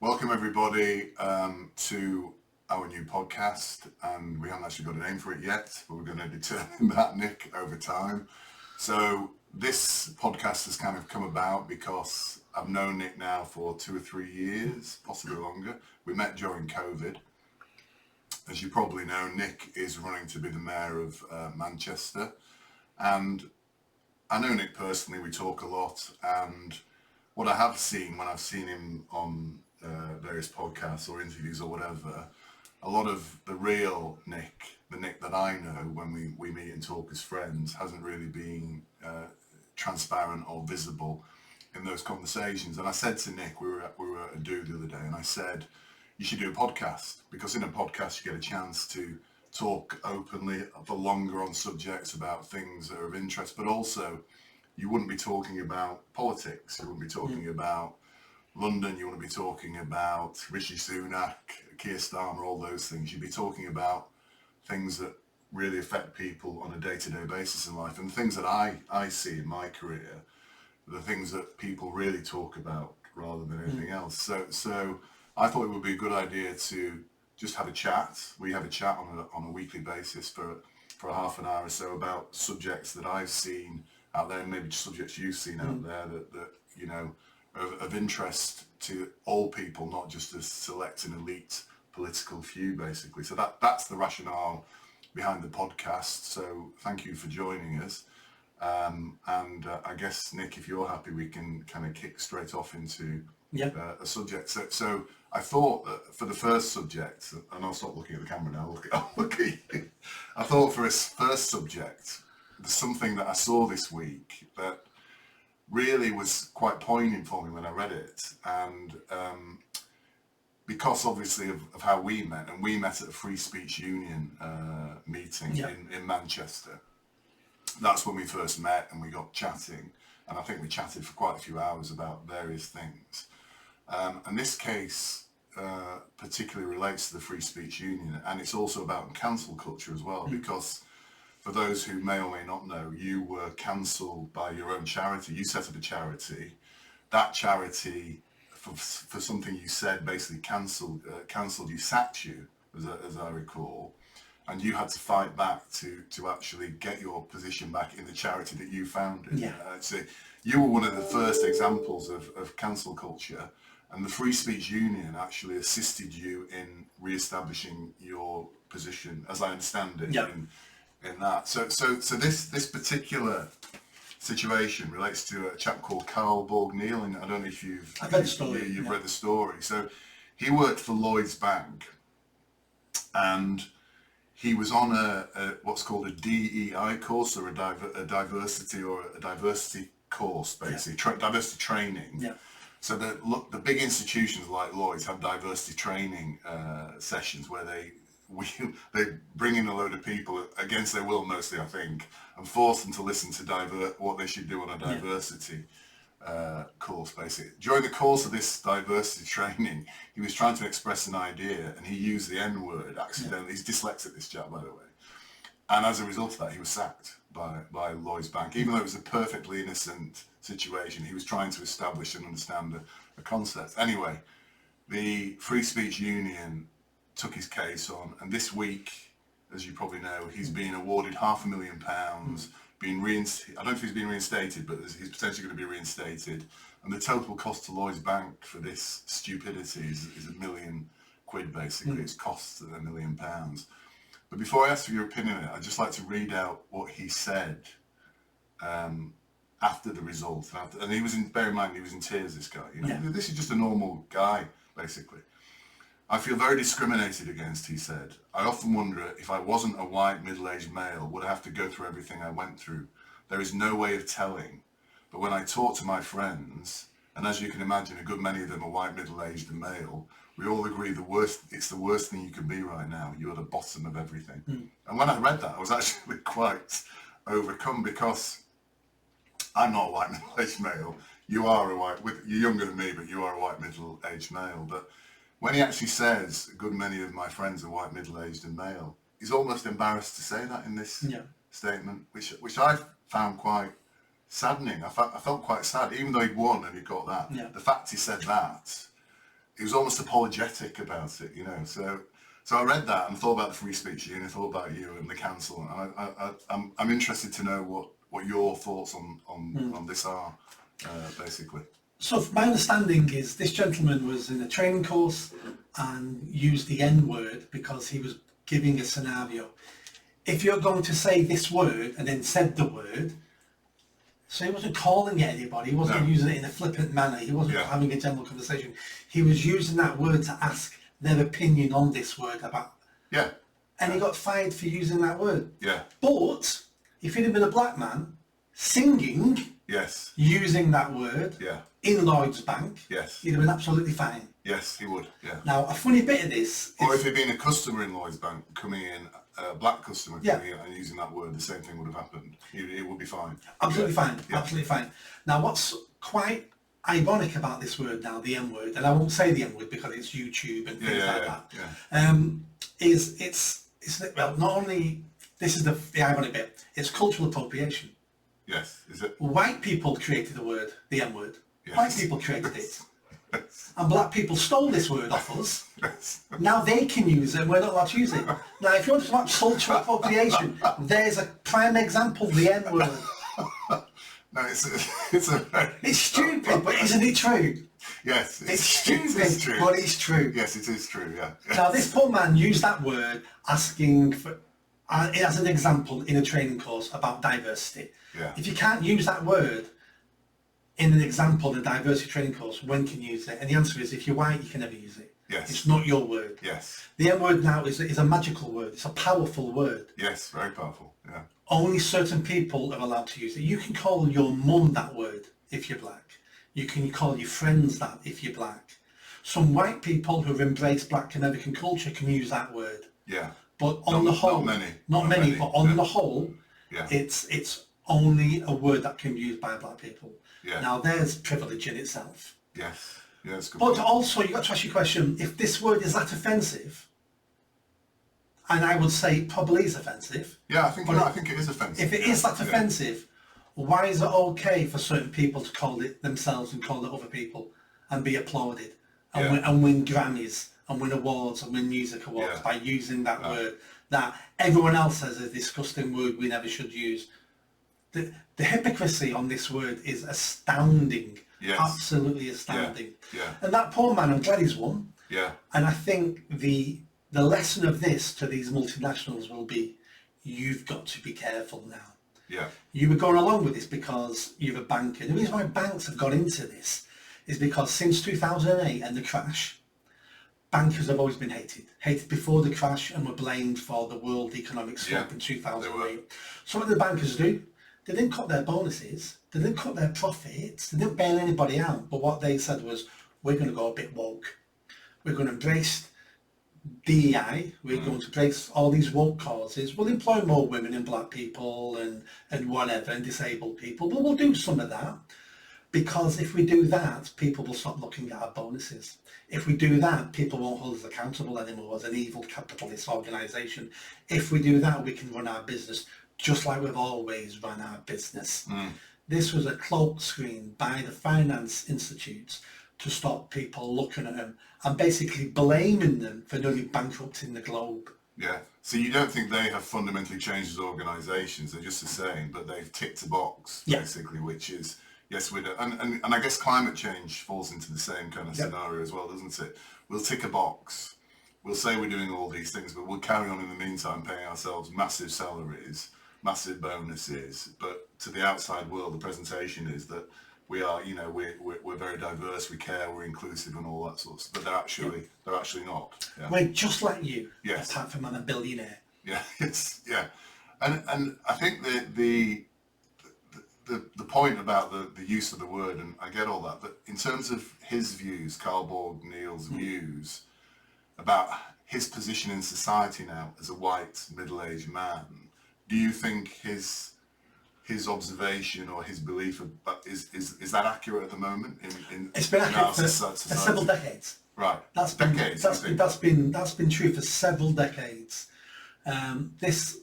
Welcome everybody to our new podcast, and we haven't actually got a name for it yet, but we're going to determine that, Nick, over time. So this podcast has kind of come about because I've known Nick now for 2 or 3 years, possibly longer. We met during COVID. As you probably know, Nick is running to be the mayor of Manchester, and I know Nick personally. We talk a lot, and what I have seen when I've seen him on various podcasts or interviews or whatever, a lot of the real Nick, the Nick that I know when we meet and talk as friends, hasn't really been transparent or visible in those conversations. And I said to Nick, we were at a do the other day, and I said, you should do a podcast, because in a podcast you get a chance to talk openly for longer on subjects about things that are of interest, but also you wouldn't be talking about politics, you wouldn't be talking about London, you wouldn't be talking about Rishi Sunak, Keir Starmer, all those things. You'd be talking about things that really affect people on a day-to-day basis in life, and the things that I see in my career, the things that people really talk about rather than anything else. So I thought it would be a good idea to just have a chat. We have a chat on a weekly basis for a half an hour or so about subjects that I've seen out there, and maybe subjects you've seen out there that you know of interest to all people, not just a select and elite political few, basically. So that's the rationale behind the podcast. So thank you for joining us. And I guess, Nick, if you're happy, we can kind of kick straight off into a subject. So I thought that for the first subject, and I'll stop looking at the camera now, I'll look at you. I thought for a first subject, there's something that I saw this week that really was quite poignant for me when I read it. And because obviously of how we met, and we met at a Free Speech Union meeting in Manchester. That's when we first met, and we got chatting, and I think we chatted for quite a few hours about various things. And this case particularly relates to the Free Speech Union, and it's also about cancel culture as well, because for those who may or may not know, you were cancelled by your own charity. You set up a charity. That charity, for something you said, basically cancelled you, sacked you, as I recall. And you had to fight back to actually get your position back in the charity that you founded. So you were one of the first examples of cancel culture, and the Free Speech Union actually assisted you in re-establishing your position, as I understand it, in that. So this particular situation relates to a chap called Carl Borg-Neil, and I don't know if you've read the story. So he worked for Lloyds Bank, and he was on a what's called a DEI course, or a diversity course, basically, diversity training. So the big institutions like Lloyds have diversity training sessions where they bring in a load of people against their will, mostly, I think, and force them to listen to what they should do on a diversity course, basically. During the course of this diversity training, he was trying to express an idea, and he used the N-word accidentally. He's dyslexic, this chap, by the way. And as a result of that, he was sacked by Lloyds Bank. Even though it was a perfectly innocent situation, he was trying to establish and understand a concept. Anyway, the Free Speech Union took his case on, and this week, as you probably know, he's been awarded £500,000, I don't know if he's been reinstated, but he's potentially going to be reinstated, and the total cost to Lloyds Bank for this stupidity is £1 million, basically. It's cost £1 million. But before I ask for your opinion on it, I'd just like to read out what he said after the result. And he was bear in mind, he was in tears, this guy. This is just a normal guy, basically. I feel very discriminated against, he said. I often wonder, if I wasn't a white middle-aged male, would I have to go through everything I went through? There is no way of telling. But when I talk to my friends, and as you can imagine, a good many of them are white middle-aged and male, we all agree it's the worst thing you can be right now. You're at the bottom of everything. And when I read that, I was actually quite overcome, because I'm not a white middle-aged male. You're younger than me, but you are a white middle-aged male. But when he actually says, a good many of my friends are white, middle-aged and male, he's almost embarrassed to say that in this statement, which I found quite saddening. I felt quite sad, even though he'd won and he got that. The fact he said that he was almost apologetic about it, you know. So I read that and thought about the free speech union, thought about you and the council. And I'm interested to know what your thoughts on this are, basically. So my understanding is this gentleman was in a training course and used the N word because he was giving a scenario. If you're going to say this word and then said the word, so he wasn't calling it anybody, he wasn't using it in a flippant manner, he wasn't having a general conversation. He was using that word to ask their opinion on this word about. Yeah. And he got fired for using that word. Yeah. But if he'd have been a black man singing, yes, using that word in Lloyd's Bank, yes, he'd have been absolutely fine. Yes, he would. Yeah. Now, a funny bit of this, or if he'd been a customer in Lloyd's Bank coming in, a black customer coming in and using that word, the same thing would have happened. It would be fine. Absolutely fine. Yeah. Absolutely fine. Now, what's quite ironic about this word now, the N word, and I won't say the N word because it's YouTube and things like that. Is it's well, not only this is the ironic bit, it's cultural appropriation. Yes, is it? White people created the word, the N word. Yes. White people created it. Yes. And black people stole this word off us. Yes. Now they can use it and we're not allowed to use it. Now if you want to talk about cultural appropriation, there's a prime example, the N word. No, it's stupid, but isn't it true? Yes, it's stupid, true. But it's true. Yes, it is true. Yeah. Yes. Now this poor man used that word asking for, as an example in a training course about diversity. Yeah. If you can't use that word in an example in a diversity training course, when can you use it? And the answer is, if you're white, you can never use it. Yes. It's not your word. Yes. The N word now is a magical word. It's a powerful word. Yes, very powerful. Yeah. Only certain people are allowed to use it. You can call your mum that word if you're black. You can call your friends that if you're black. Some white people who've embraced black American culture can use that word. Yeah. But on the whole, not many, but on the whole, it's only a word that can be used by black people. Yeah. Now there's privilege in itself. Yes. Yeah, that's good. But also, you've got to ask your question, if this word is that offensive, and I would say it probably is offensive. Yeah, I think it is offensive. If it is that offensive, why is it okay for certain people to call it themselves and call it other people and be applauded and win Grammys and win awards and win music awards by using that word that everyone else says is a disgusting word we never should use? The hypocrisy on this word is astounding. Yes. Absolutely astounding. Yeah. And that poor man, I'm glad he's won. Yeah. And I think the lesson of this to these multinationals will be, you've got to be careful now. Yeah. You were going along with this because you're a banker. The reason why banks have got into this is because since 2008 and the crash, bankers have always been hated. Hated before the crash and were blamed for the world economic slump in 2008. So what did the bankers do? They didn't cut their bonuses, they didn't cut their profits, they didn't bail anybody out. But what they said was, we're going to go a bit woke. We're going to embrace DEI, we're going to embrace all these woke causes. We'll employ more women and black people and whatever, and disabled people, but we'll do some of that. Because if we do that, people will stop looking at our bonuses. If we do that, people won't hold us accountable anymore as an evil capitalist organisation. If we do that, we can run our business just like we've always run our business. This was a cloak screen by the finance institutes to stop people looking at them and basically blaming them for nearly bankrupting the globe. Yeah. So you don't think they have fundamentally changed as organisations? They're just the same, but they've ticked a box, basically, which is, yes, we do. And I guess climate change falls into the same kind of scenario as well, doesn't it? We'll tick a box. We'll say we're doing all these things, but we'll carry on in the meantime paying ourselves massive salaries, massive bonuses, but to the outside world, the presentation is that we are, you know, we're very diverse, we care, we're inclusive, and all that sort of stuff. But they're actually not. Yeah. We're just like you. Yes. Apart from I'm a billionaire. Yeah. Yes. Yeah. And I think the point about the use of the word, and I get all that, but in terms of his views, Carl Borg Neil's views about his position in society now as a white middle-aged man, do you think his observation or his belief is that accurate at the moment? It's been accurate for several decades. Right. That's been true for several decades. This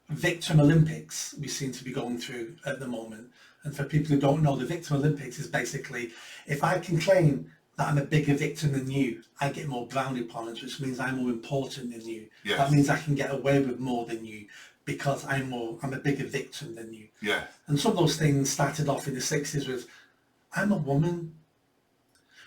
Victim Olympics we seem to be going through at the moment. And for people who don't know, the Victim Olympics is basically, if I can claim that I'm a bigger victim than you. I get more brownie points, which means I'm more important than you. Yes. That means I can get away with more than you because I'm a bigger victim than you. Yeah. And some of those things started off in the 60s with, I'm a woman.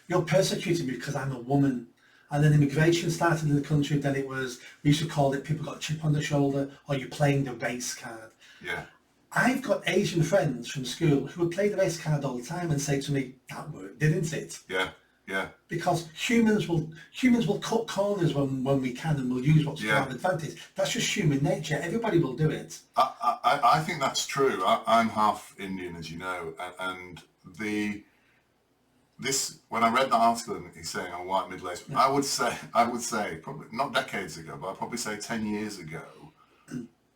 You're persecuting me because I'm a woman. And then immigration started in the country. Then it was, we used to call it, people got a chip on the shoulder, or you're playing the race card. Yeah. I've got Asian friends from school who would play the race card all the time and say to me, that worked, didn't it? Yeah. Yeah. Because humans will cut corners when we can, and we'll use what's to our advantage. That's just human nature. Everybody will do it. I think that's true. I'm half Indian, as you know, and when I read that article and he's saying I'm white middle-aged, I would say probably not decades ago, but I'd probably say 10 years ago,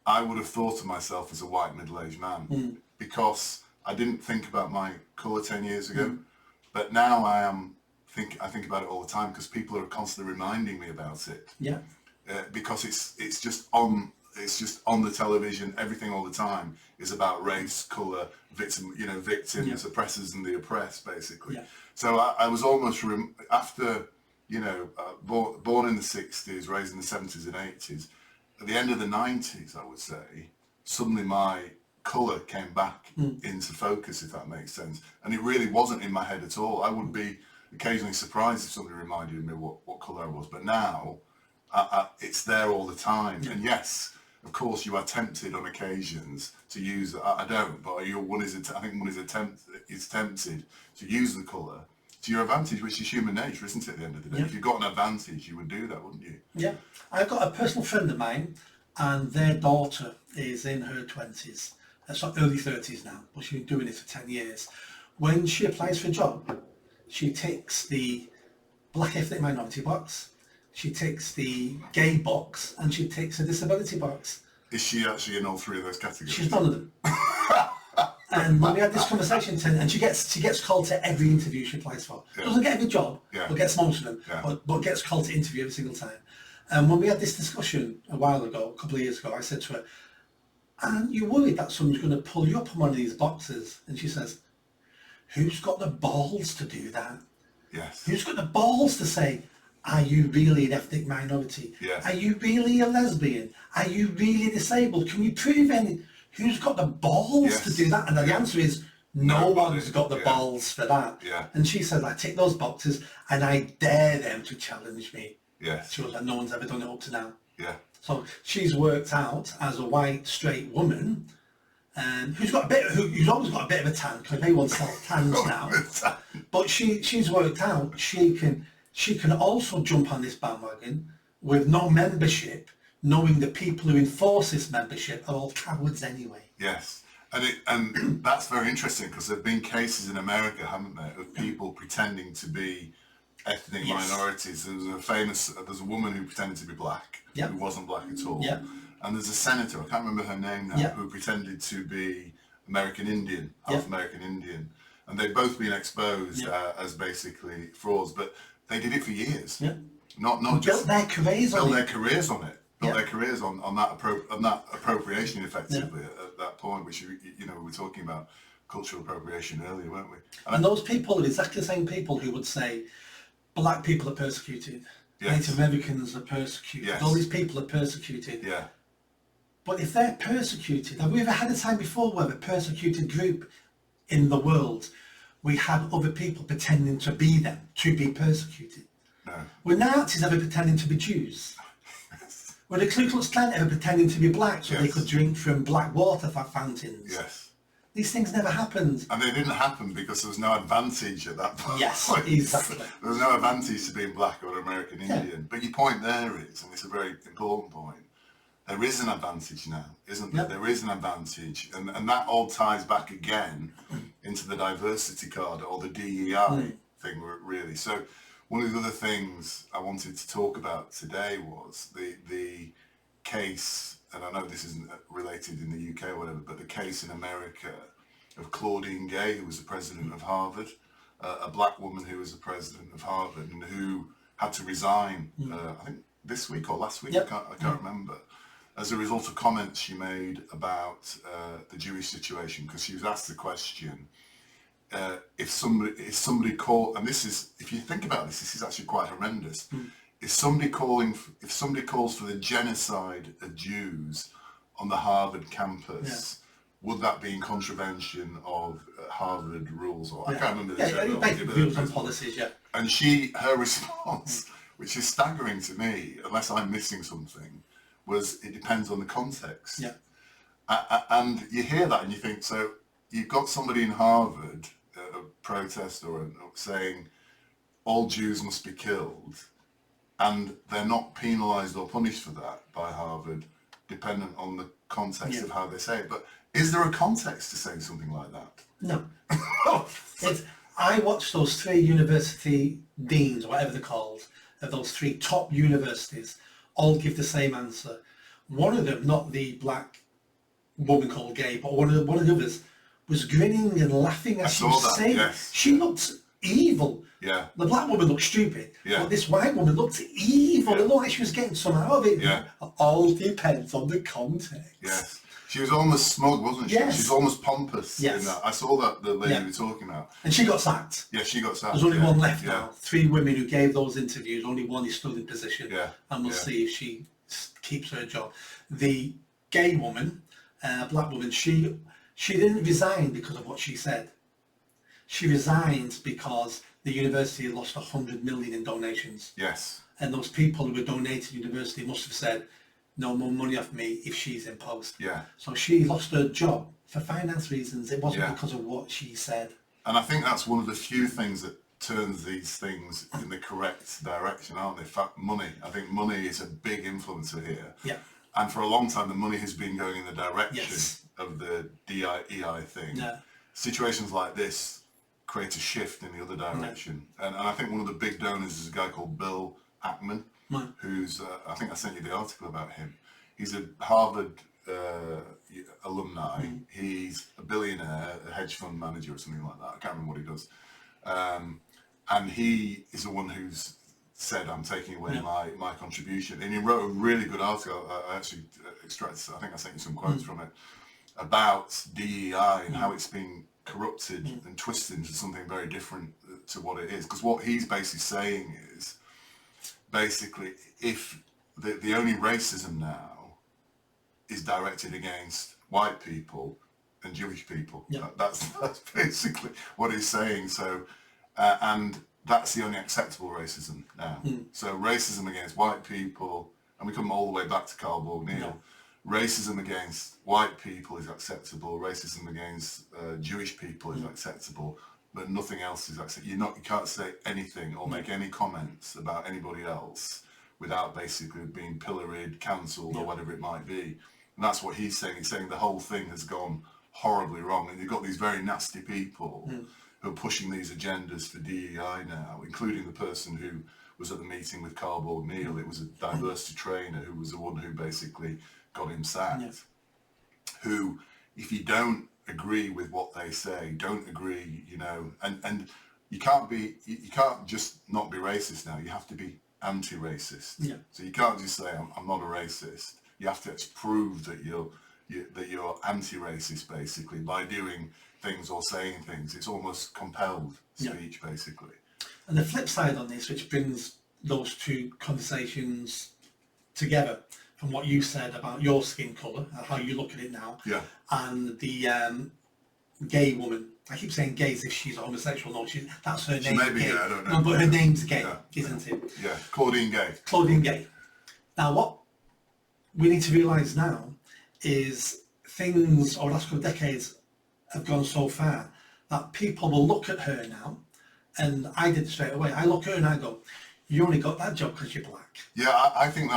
I would have thought of myself as a white middle-aged man because I didn't think about my colour 10 years ago, but now I think about it all the time because people are constantly reminding me about it. Yeah. Because it's just on the television. Everything all the time is about race, colour, victims, oppressors, and the oppressed, basically. Yeah. So I was almost after born in the 60s, raised in the 70s and 80s. At the end of the 90s, I would say, suddenly my colour came back into focus, if that makes sense. And it really wasn't in my head at all. I would be occasionally surprised if somebody reminded me what colour I was. But now, it's there all the time. And yes, of course, you are tempted on occasions to use, I don't, but I think one is tempted to use the colour to your advantage, which is human nature, isn't it, at the end of the day? Yeah. If you've got an advantage, you would do that, wouldn't you? Yeah. I've got a personal friend of mine, and their daughter is in her 20s. That's not early 30s now, but she's been doing it for 10 years. When she applies for a job, she ticks the black ethnic minority box, she ticks the gay box, and she ticks a disability box. Is she actually in all three of those categories? She's none of them. And when we had this conversation, and she gets called to every interview she applies for. Yeah. Doesn't get every job, Yeah. but gets most of them, Yeah. but gets called to interview every single time. And when we had this discussion a while ago, a couple of years ago, I said to her, "Aren't you worried that someone's going to pull you up on one of these boxes?" And she says, "Who's got the balls to do that? Yes. Who's got the balls to say, are you really an ethnic minority? Yes. Are you really a lesbian? Are you really disabled? Can you prove any? Who's got the balls to do that?" And the answer is, no one's got the balls for that. Yeah. And she said, "I tick those boxes and I dare them to challenge me." Yes. She was like, no one's ever done it up to now. Yeah. So she's worked out as a white straight woman, who's always got a bit of a tan, because everyone sells tans now. But she's worked out she can also jump on this bandwagon with no membership, knowing the people who enforce this membership are all cowards anyway. Yes. And that's very interesting because there have been cases in America, haven't there, of people pretending to be ethnic minorities. There's a woman who pretended to be black, who wasn't black at all. Yeah. And there's a senator, I can't remember her name now, who pretended to be American Indian, half American Indian. And they've both been exposed as basically frauds, but they did it for years. Yeah. Not just built their careers on it. Built their careers on it. Built their careers on that appropriation, effectively, at that point, which we were talking about cultural appropriation earlier, weren't we? And those people are exactly the same people who would say black people are persecuted, Native Americans are persecuted, all these people are persecuted. Yeah. But if they're persecuted, have we ever had a time before where a persecuted group in the world, we had other people pretending to be them, to be persecuted? No. Were Nazis ever pretending to be Jews? Were the Ku Klux Klan ever pretending to be black so they could drink from black water fountains? Yes. These things never happened. And they didn't happen because there was no advantage at that point. Yes, exactly. There was no advantage to being black or American Indian. But your point there is, and it's a very important point, there is an advantage now, isn't there? There is an advantage. And that all ties back again into the diversity card or the DEI thing, really. So one of the other things I wanted to talk about today was the case, and I know this isn't related in the UK or whatever, but the case in America of Claudine Gay, who was the president of Harvard, a black woman who was the president of Harvard and who had to resign, I think this week or last week, I can't remember, as a result of comments she made about the Jewish situation, because she was asked the question, if somebody called, and this is, if if you think about this is actually quite horrendous. If somebody calls for the genocide of Jews on the Harvard campus, would that be in contravention of Harvard rules? Or I can't remember the terminology, but rules and policies, And her response, which is staggering to me, unless I'm missing something, was it depends on the context. Yeah. And you hear that and you think, so you've got somebody in Harvard, a protest saying all Jews must be killed, and they're not penalised or punished for that by Harvard, dependent on the context of how they say it. But is there a context to saying something like that? No. I watched those 3 university deans, or whatever they're called, of those 3 top universities, all give the same answer. One of them, not the black woman called Gay, but one of the others, was grinning and laughing as she was saying. Yes. She looked evil. Yeah. The black woman looked stupid, yeah. but this white woman looked evil. It looked like she was getting some out of it. Yeah. It all depends on the context. Yes. She was almost smug, wasn't she? Yes. She was almost pompous. Yes. In that. I saw that, the lady you were talking about. And she got sacked. Yeah, she got sacked. There's only one left now. 3 women who gave those interviews, only one is still in position. Yeah. And we'll see if she keeps her job. The gay woman, black woman, she didn't resign because of what she said. She resigned because the university lost 100 million in donations. Yes. And those people who were donating to the university must have said, no more money off me if she's in post. Yeah. So she lost her job for finance reasons. It wasn't Yeah. because of what she said. And I think that's one of the few things that turns these things in the correct direction, aren't they? In fact, money. I think money is a big influencer here. Yeah. And for a long time, the money has been going in the direction Yes. of the DEI thing. Yeah. Situations like this create a shift in the other direction. And I think one of the big donors is a guy called Bill Ackman, who's, I think I sent you the article about him. He's a Harvard alumni. He's a billionaire, a hedge fund manager or something like that. I can't remember what he does. And he is the one who's said, I'm taking away my contribution. And he wrote a really good article. I actually extracted, I think I sent you some quotes from it, about DEI and how it's been corrupted and twisted into something very different to what it is. Because what he's basically saying is, basically, if the only racism now is directed against white people and Jewish people. That's basically what he's saying. So, and that's the only acceptable racism now. So racism against white people, and we come all the way back to Karl Borg-Neal, racism against white people is acceptable, racism against Jewish people is acceptable, but nothing else is acceptable. You can't say anything or make any comments about anybody else without basically being pilloried, cancelled, or whatever it might be. And that's what he's saying. He's saying the whole thing has gone horribly wrong, and you've got these very nasty people who are pushing these agendas for DEI now, including the person who was at the meeting with Karl Borg-Neal. It was a diversity trainer who was the one who basically got him sacked. Who, if you don't agree with what they say, don't agree, and you can't just not be racist now. You have to be anti-racist. So you can't just say I'm not a racist. You have to prove that you're anti-racist, basically, by doing things or saying things. It's almost compelled speech, basically. And the flip side on this, which brings those 2 conversations together, from what you said about your skin colour and how you look at it now, and the gay woman. I keep saying gay as if she's a homosexual. No, that's her name. She may be gay. gay, I don't know. No, but her name's Gay, isn't it? Yeah, Claudine Gay. Claudine Gay. Now, what we need to realise now is things over the last couple of decades have gone so far that people will look at her now, and I did it straight away. I look at her and I go, you only got that job because you're black. Yeah, I think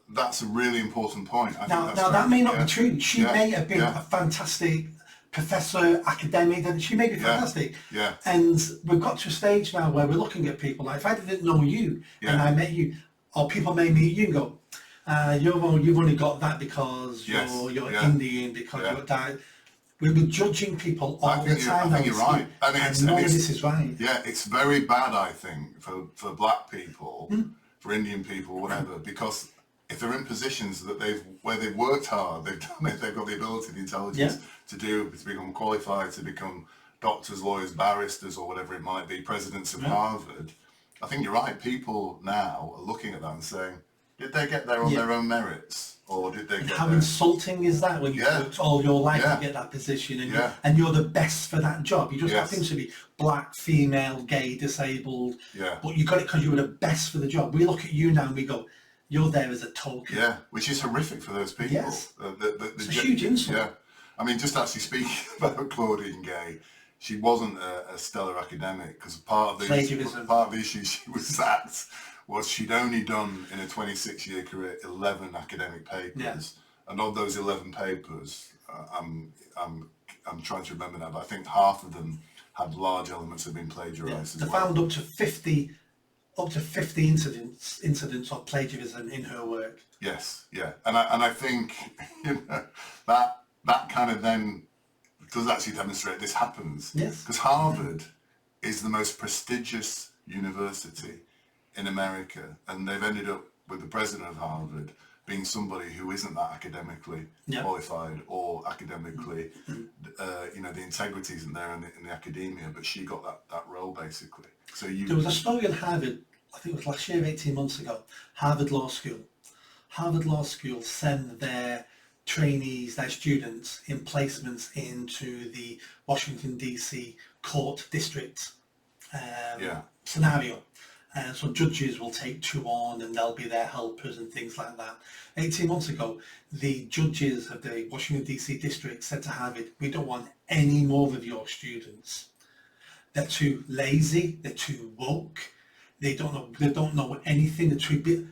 that's a really important point. Now that may not be true. She may have been a fantastic professor, academic, and she may be fantastic. And we've got to a stage now where we're looking at people like, if I didn't know you and I met you, or people may meet you and go, you've only got that because you're Indian, because you're that. We're judging people all the time. I think you're right. And none of this is right. Yeah, it's very bad, I think, for black people, for Indian people, whatever, because if they're in positions that where they've worked hard, they've got the ability, the intelligence to become qualified, to become doctors, lawyers, barristers, or whatever it might be, presidents of Harvard, I think you're right. People now are looking at that and saying, did they get there on their own merits, or did they get How there? insulting is that when you've worked all your life Yeah. to get that position and, Yeah. and you're the best for that job? You just Yes. happen to be black, female, gay, disabled, Yeah. but you got it because you were the best for the job. We look at you now and we go, you're there as a token. Yeah, which is horrific for those people. Yes. It's a huge insult. Yeah. I mean, just actually speaking about Claudine Gay, she wasn't a stellar academic because part of the issue she was sacked was she'd only done in a 26-year career 11 academic papers, and of those 11 papers, I'm trying to remember now, but I think half of them had large elements of being plagiarised. They found up to 50 incidents of plagiarism in her work. Yes, yeah, and I think that kind of then does actually demonstrate this happens. Yes. Because Harvard is the most prestigious university in America, and they've ended up with the president of Harvard being somebody who isn't that academically qualified or academically, the integrity isn't there in the academia, but she got that role basically. So there was a story in Harvard, I think it was last year, 18 months ago, Harvard Law School. Harvard Law School send their trainees, their students in placements into the Washington DC court district scenario. So judges will take 2 on and they'll be their helpers and things like that. 18 months ago, the judges of the Washington DC district said to Harvard, we don't want any more of your students. They're too lazy, they're too woke, they don't know anything, they're too big.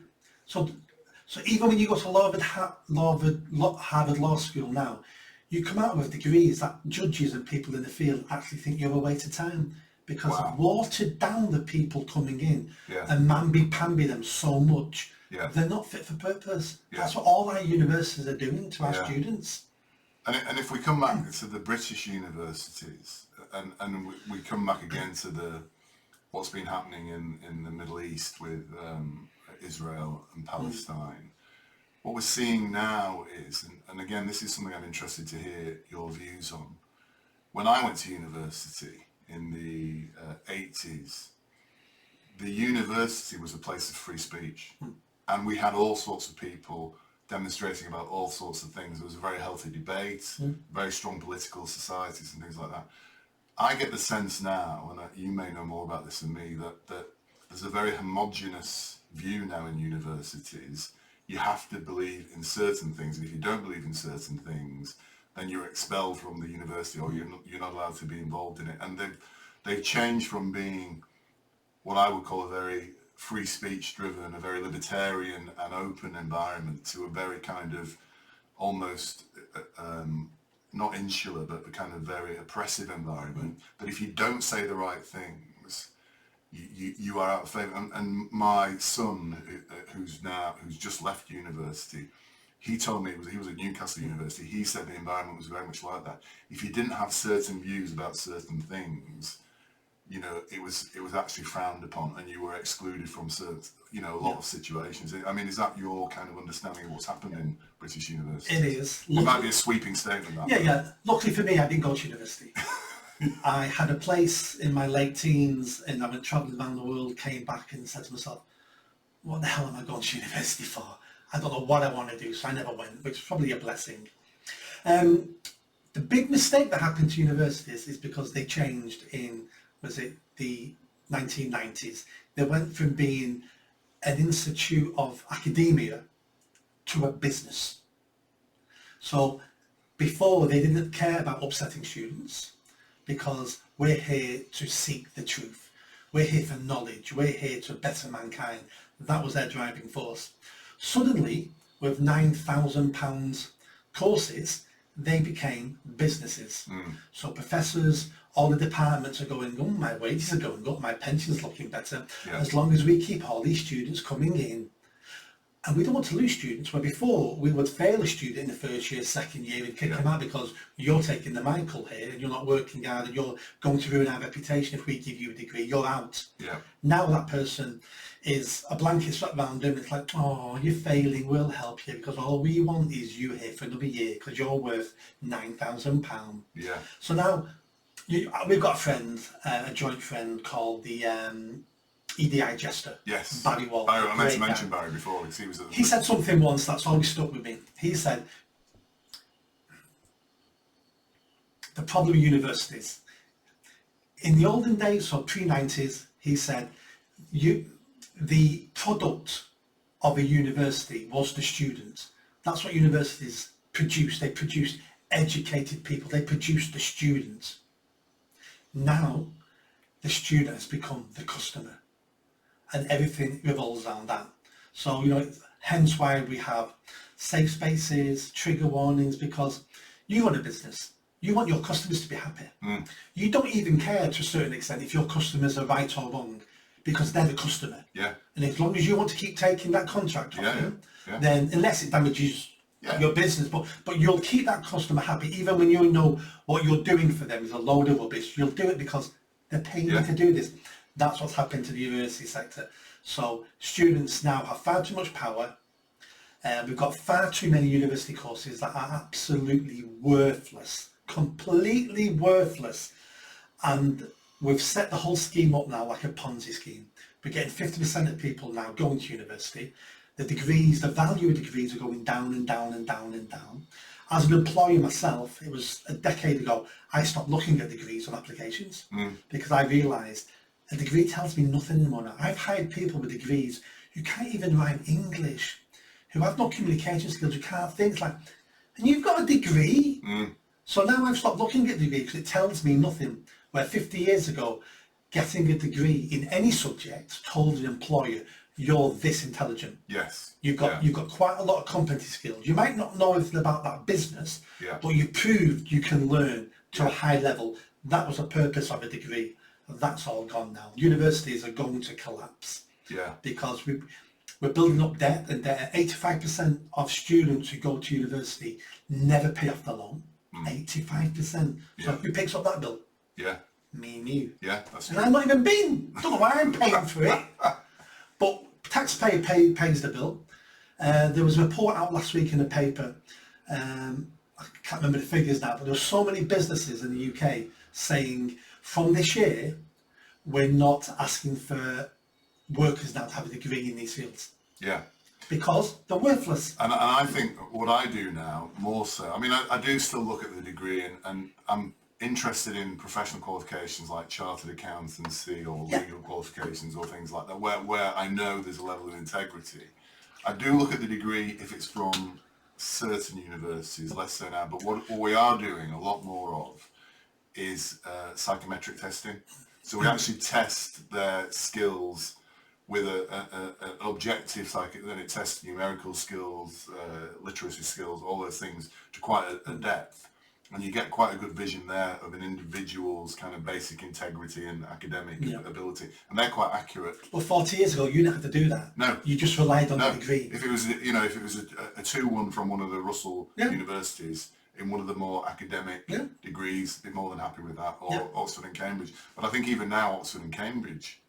So even when you go to Harvard Law School now, you come out with degrees that judges and people in the field actually think you're a waste of time, because they've watered down the people coming in and mamby-pamby them so much, they're not fit for purpose. That's what all our universities are doing to our students. And if we come back to the British universities, and we come back again to what's been happening in the Middle East with Israel and Palestine, what we're seeing now is, and again, this is something I'm interested to hear your views on. When I went to university in the 80s, the university was a place of free speech, and we had all sorts of people demonstrating about all sorts of things. There was a very healthy debate, very strong political societies and things like that. I get the sense now, and you may know more about this than me, that there's a very homogenous view now in universities. You have to believe in certain things, and if you don't believe in certain things, then you're expelled from the university, or you're not allowed to be involved in it. And they've changed from being what I would call a very free speech driven, a very libertarian and open environment, to a very kind of almost not insular, but kind of very oppressive environment. But if you don't say the right things, you are out of favour. And my son, who's just left university, he told me he was at Newcastle University. He said the environment was very much like that. If you didn't have certain views about certain things, it was actually frowned upon, and you were excluded from certain, a lot of situations. I mean, is that your kind of understanding of what's happened in British universities? It is. It might be a sweeping statement. That Yeah. Luckily for me, I didn't go to university. I had a place in my late teens, and I went travelling around the world, came back and said to myself, what the hell am I going to university for? I don't know what I want to do, so I never went, which is probably a blessing. The big mistake that happened to universities is because they changed in, the 1990s. They went from being an institute of academia to a business. So before, they didn't care about upsetting students, because we're here to seek the truth. We're here for knowledge. We're here to better mankind. That was their driving force. Suddenly, with £9,000 courses, they became businesses. So professors, all the departments are going, oh, my wages are going up, my pension's looking better, as long as we keep all these students coming in. And we don't want to lose students, where before we would fail a student in the first year, second year, and kick them out because you're taking the Michael here and you're not working hard and you're going to ruin our reputation if we give you a degree, you're out. Now that person is a blanket strapped around them. It's like, oh, you're failing, we'll help you, because all we want is you here for another year because you're worth £9,000. So now we've got a friend, a joint friend called the EDI jester. Yes. Barry Wall. I meant to great mention guy. Barry before because he was at the He said something once that's always stuck with me. He said, the problem with universities, in the olden days, so pre-90s, he said, the product of a university was the student. That's what universities produce. They produce educated people. They produce the student. Now, the student has become the customer, and everything revolves around that. So, hence why we have safe spaces, trigger warnings, because you run a business. You want your customers to be happy. You don't even care to a certain extent if your customers are right or wrong, because they're the customer. Yeah. And as long as you want to keep taking that contract off them, then unless it damages your business, but you'll keep that customer happy even when you know what you're doing for them is a load of rubbish. You'll do it because they're paying you to do this. That's what's happened to the university sector. So students now have far too much power. We've got far too many university courses that are absolutely worthless, completely worthless. And we've set the whole scheme up now like a Ponzi scheme. We're getting 50% of people now going to university. The degrees, the value of degrees are going down and down and down and down. As an employer myself, it was a decade ago, I stopped looking at degrees on applications because I realised a degree tells me nothing anymore now. I've hired people with degrees who can't even write English, who have no communication skills, who can't think, like, and you've got a degree? So now I've stopped looking at degrees because it tells me nothing. Where 50 years ago, getting a degree in any subject told an employer, you're this intelligent. Yes. You've got quite a lot of competency skills. You might not know anything about that business, but you proved you can learn to a high level. That was the purpose of a degree. That's all gone now. Universities are going to collapse. Yeah. Because we're building up debt, and 85% of students who go to university never pay off the loan. 85%. So who picks up that bill? Yeah. Me and you. Yeah, that's And true. I'm not even been. Don't know why I'm paying for it. But taxpayer pays the bill. There was a report out last week in the paper. I can't remember the figures now, but there were so many businesses in the UK saying from this year, we're not asking for workers now to have a degree in these fields. Yeah. Because they're worthless. And I think what I do now, more so, I mean, I do still look at the degree and I'm interested in professional qualifications like chartered accountancy or legal qualifications or things like that, where I know there's a level of integrity. I do look at the degree if it's from certain universities, less so now, but what we are doing a lot more of is psychometric testing. So we actually test their skills with an objective psychic, then it tests numerical skills, literacy skills, all those things to quite a depth. And you get quite a good vision there of an individual's kind of basic integrity and academic ability. And they're quite accurate. Well, 40 years ago, you didn't have to do that. No. You just relied on the degree. If it was, a 2-1 from one of the Russell universities, in one of the more academic degrees, be more than happy with that, or Oxford and Cambridge. But I think even now, Oxford and Cambridge,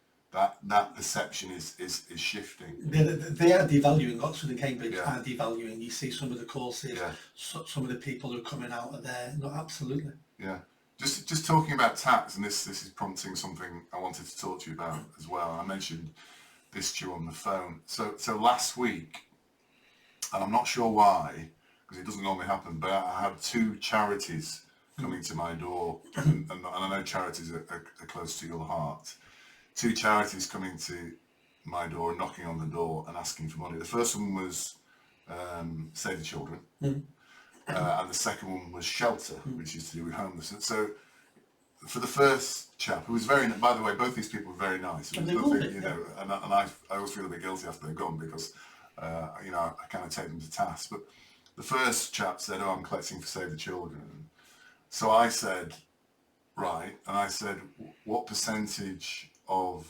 that perception is shifting. They are devaluing. Oxford and Cambridge are devaluing. You see some of the courses, some of the people who are coming out of there. No, absolutely. Yeah. Just talking about tax, and this is prompting something I wanted to talk to you about as well. I mentioned this to you on the phone. So last week, and I'm not sure why, because it doesn't normally happen, but I had 2 charities coming to my door, and I know charities are close to your heart. 2 charities coming to my door and knocking on the door and asking for money. The first one was Save the Children, and the second one was Shelter, which is to do with homelessness. So for the first chap, who was very, by the way, both these people were very nice. And and I always feel a bit guilty after they're gone because I kind of take them to task. But the first chap said, "Oh, I'm collecting for Save the Children." So I said, "Right," and I said, what percentage of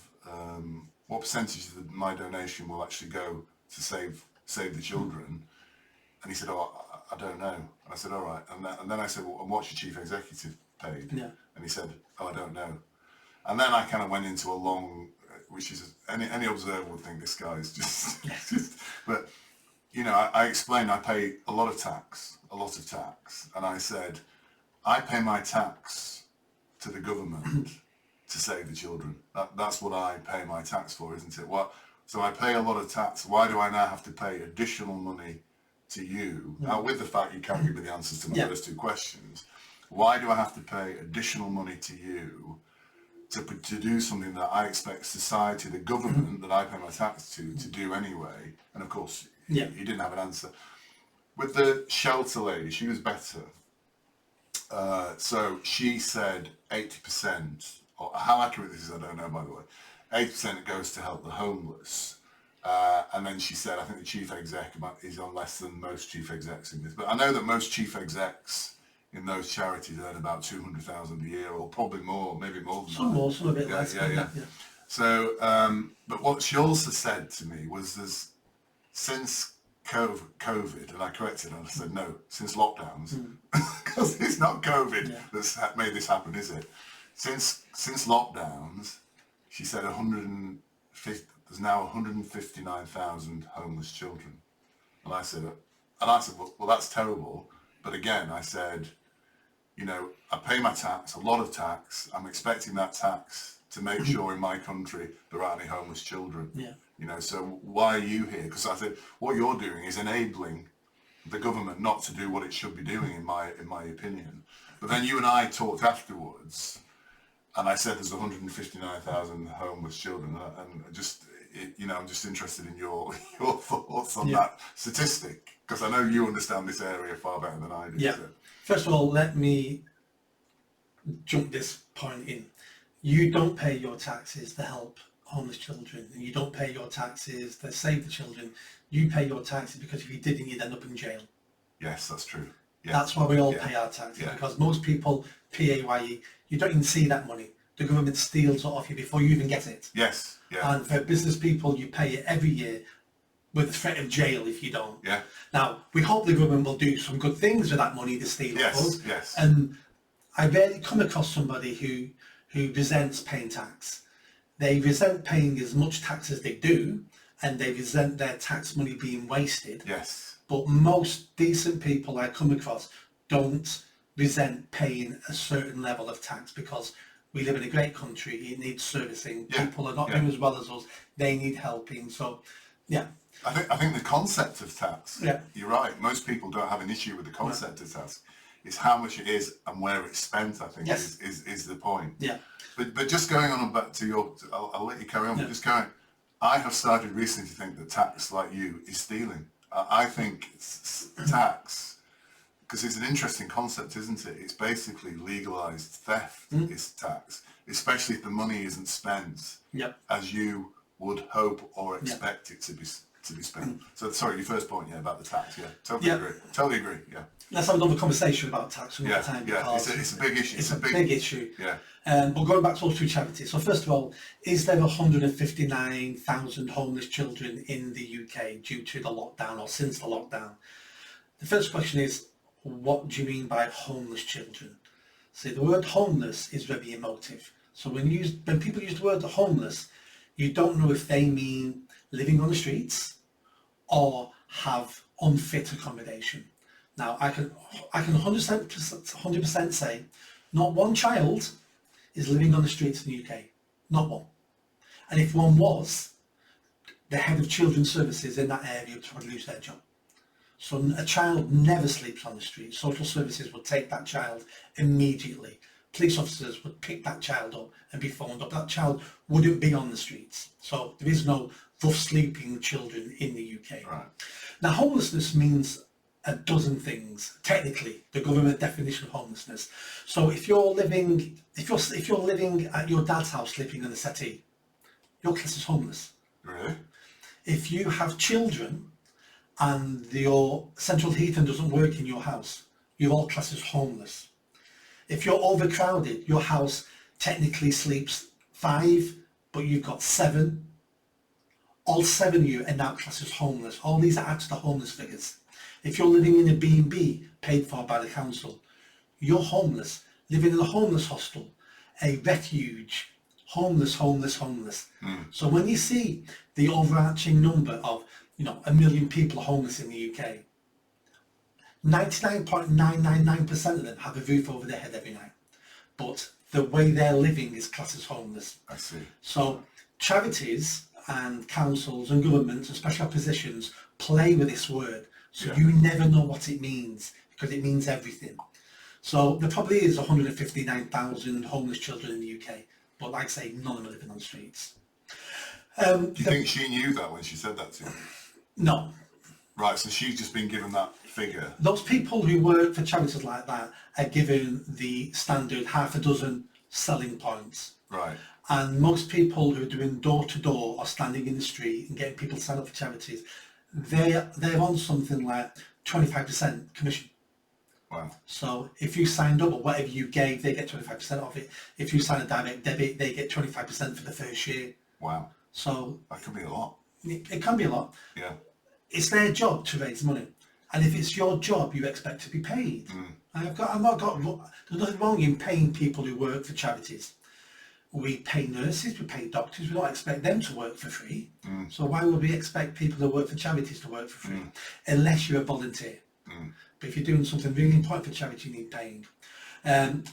my donation will actually go to save the children? And he said, "Oh, I don't know." And I said, "All right." And then I said, "Well, and what's your chief executive paid?" Yeah. And he said, "Oh, I don't know." And then I kind of went into a long, which is any observer would think this guy is just but I explained I pay a lot of tax, and I said, I pay my tax to the government to save the children. That's what I pay my tax for, isn't it? So I pay a lot of tax. Why do I now have to pay additional money to you? Now, with the fact you can't give me the answers to my Yeah. first two questions, why do I have to pay additional money to you to do something that I expect society, the government that I pay my tax to do anyway? And of course, Yeah. you didn't have an answer. With the shelter lady, she was better. So she said 80%, or how accurate this is, I don't know, by the way. 80% goes to help the homeless. And then she said, I think the chief exec is on less than most chief execs in this. But I know that most chief execs in those charities earn about 200,000 a year, or probably more, maybe more than Some that. more, some a bit less. Yeah. So, but what she also said to me was since COVID, and I corrected her and I said, no, since lockdowns, because it's not COVID that's made this happen, is it? Since lockdowns, she said there's now 159,000 homeless children. And I said, well, that's terrible. But again, I said, I pay my tax, a lot of tax. I'm expecting that tax to make sure in my country there aren't any homeless children. Yeah. So why are you here? Because I said, what you're doing is enabling the government not to do what it should be doing, in my opinion. But then you and I talked afterwards, and I said there's 159,000 homeless children, and I'm just interested in your thoughts on that statistic, because I know you understand this area far better than I do. Yeah. So. First of all, let me jump this point in. You don't pay your taxes to help homeless children, and you don't pay your taxes to save the children. You pay your taxes because if you didn't, you'd end up in jail. Yes, that's true. Yeah. That's why we all pay our taxes, because most people, PAYE, you don't even see that money. The government steals it off you before you even get it. Yes. Yeah. And for business people, you pay it every year with the threat of jail if you don't. Yeah. Now, we hope the government will do some good things with that money to steal off us. Yes. And I rarely come across somebody who resents paying tax. They resent paying as much tax as they do, and they resent their tax money being wasted. Yes. But most decent people I come across don't resent paying a certain level of tax, because we live in a great country. It needs servicing. Yeah. People are not doing as well as us. They need helping. So, yeah. I think the concept of tax, Yeah. you're right, most people don't have an issue with the concept of tax. It's how much it is and where it's spent, I think, is the point. Yeah. But just going on back to I'll let you carry on, but just going, I have started recently to think that tax, like you, is stealing. I think tax, because it's an interesting concept, isn't it? It's basically legalised theft, is tax, especially if the money isn't spent as you would hope or expect it to be spent. So, sorry, your first point, about the tax, totally agree, Let's have another conversation about tax another time. It's a big issue. It's a big issue. Yeah. But going back to those two charities. So first of all, is there 159,000 homeless children in the UK due to the lockdown or since the lockdown? The first question is, what do you mean by homeless children? See, the word homeless is very emotive. So when people use the word homeless, you don't know if they mean living on the streets or have unfit accommodation. Now, I can 100% say not one child is living on the streets in the UK. Not one. And if one was, the head of children's services in that area would probably lose their job. So a child never sleeps on the street. Social services would take that child immediately. Police officers would pick that child up and be phoned up. That child wouldn't be on the streets. So there is no rough sleeping children in the UK. Right. Now, homelessness means a dozen things. Technically, the government definition of homelessness. So if you're living at your dad's house sleeping on the settee, your class is homeless. Really? If you have children and your central heating doesn't work in your house, you're all classed as homeless. If you're overcrowded, your house technically sleeps 5, but you've got 7. All 7 of you are now classed as homeless. All these are add to the homeless figures. If you're living in a B&B paid for by the council, you're homeless. Living in a homeless hostel, a refuge, homeless. So when you see the overarching number of, 1 million people are homeless in the UK, 99.999% of them have a roof over their head every night. But the way they're living is classed as homeless. I see. So charities and councils and governments and special positions play with this word. So you never know what it means, because it means everything. So there probably is 159,000 homeless children in the UK, but like I say, none of them are living on the streets. Do you think she knew that when she said that to you? No. Right, so she's just been given that figure. Those people who work for charities like that are given the standard half a dozen selling points. Right. And most people who are doing door-to-door or standing in the street and getting people to sign up for charities, they're on something like 25% commission. Wow. So if you signed up or whatever you gave, they get 25% of it. If you sign a direct debit, they get 25% for the first year. Wow. So that could be a lot. It can be a lot. Yeah. It's their job to raise money. And if it's your job, you expect to be paid. There's nothing wrong in paying people who work for charities. We pay nurses, we pay doctors, we don't expect them to work for free. So why would we expect people who work for charities to work for free? Unless you're a volunteer. But if you're doing something really important for charity, you need paying. And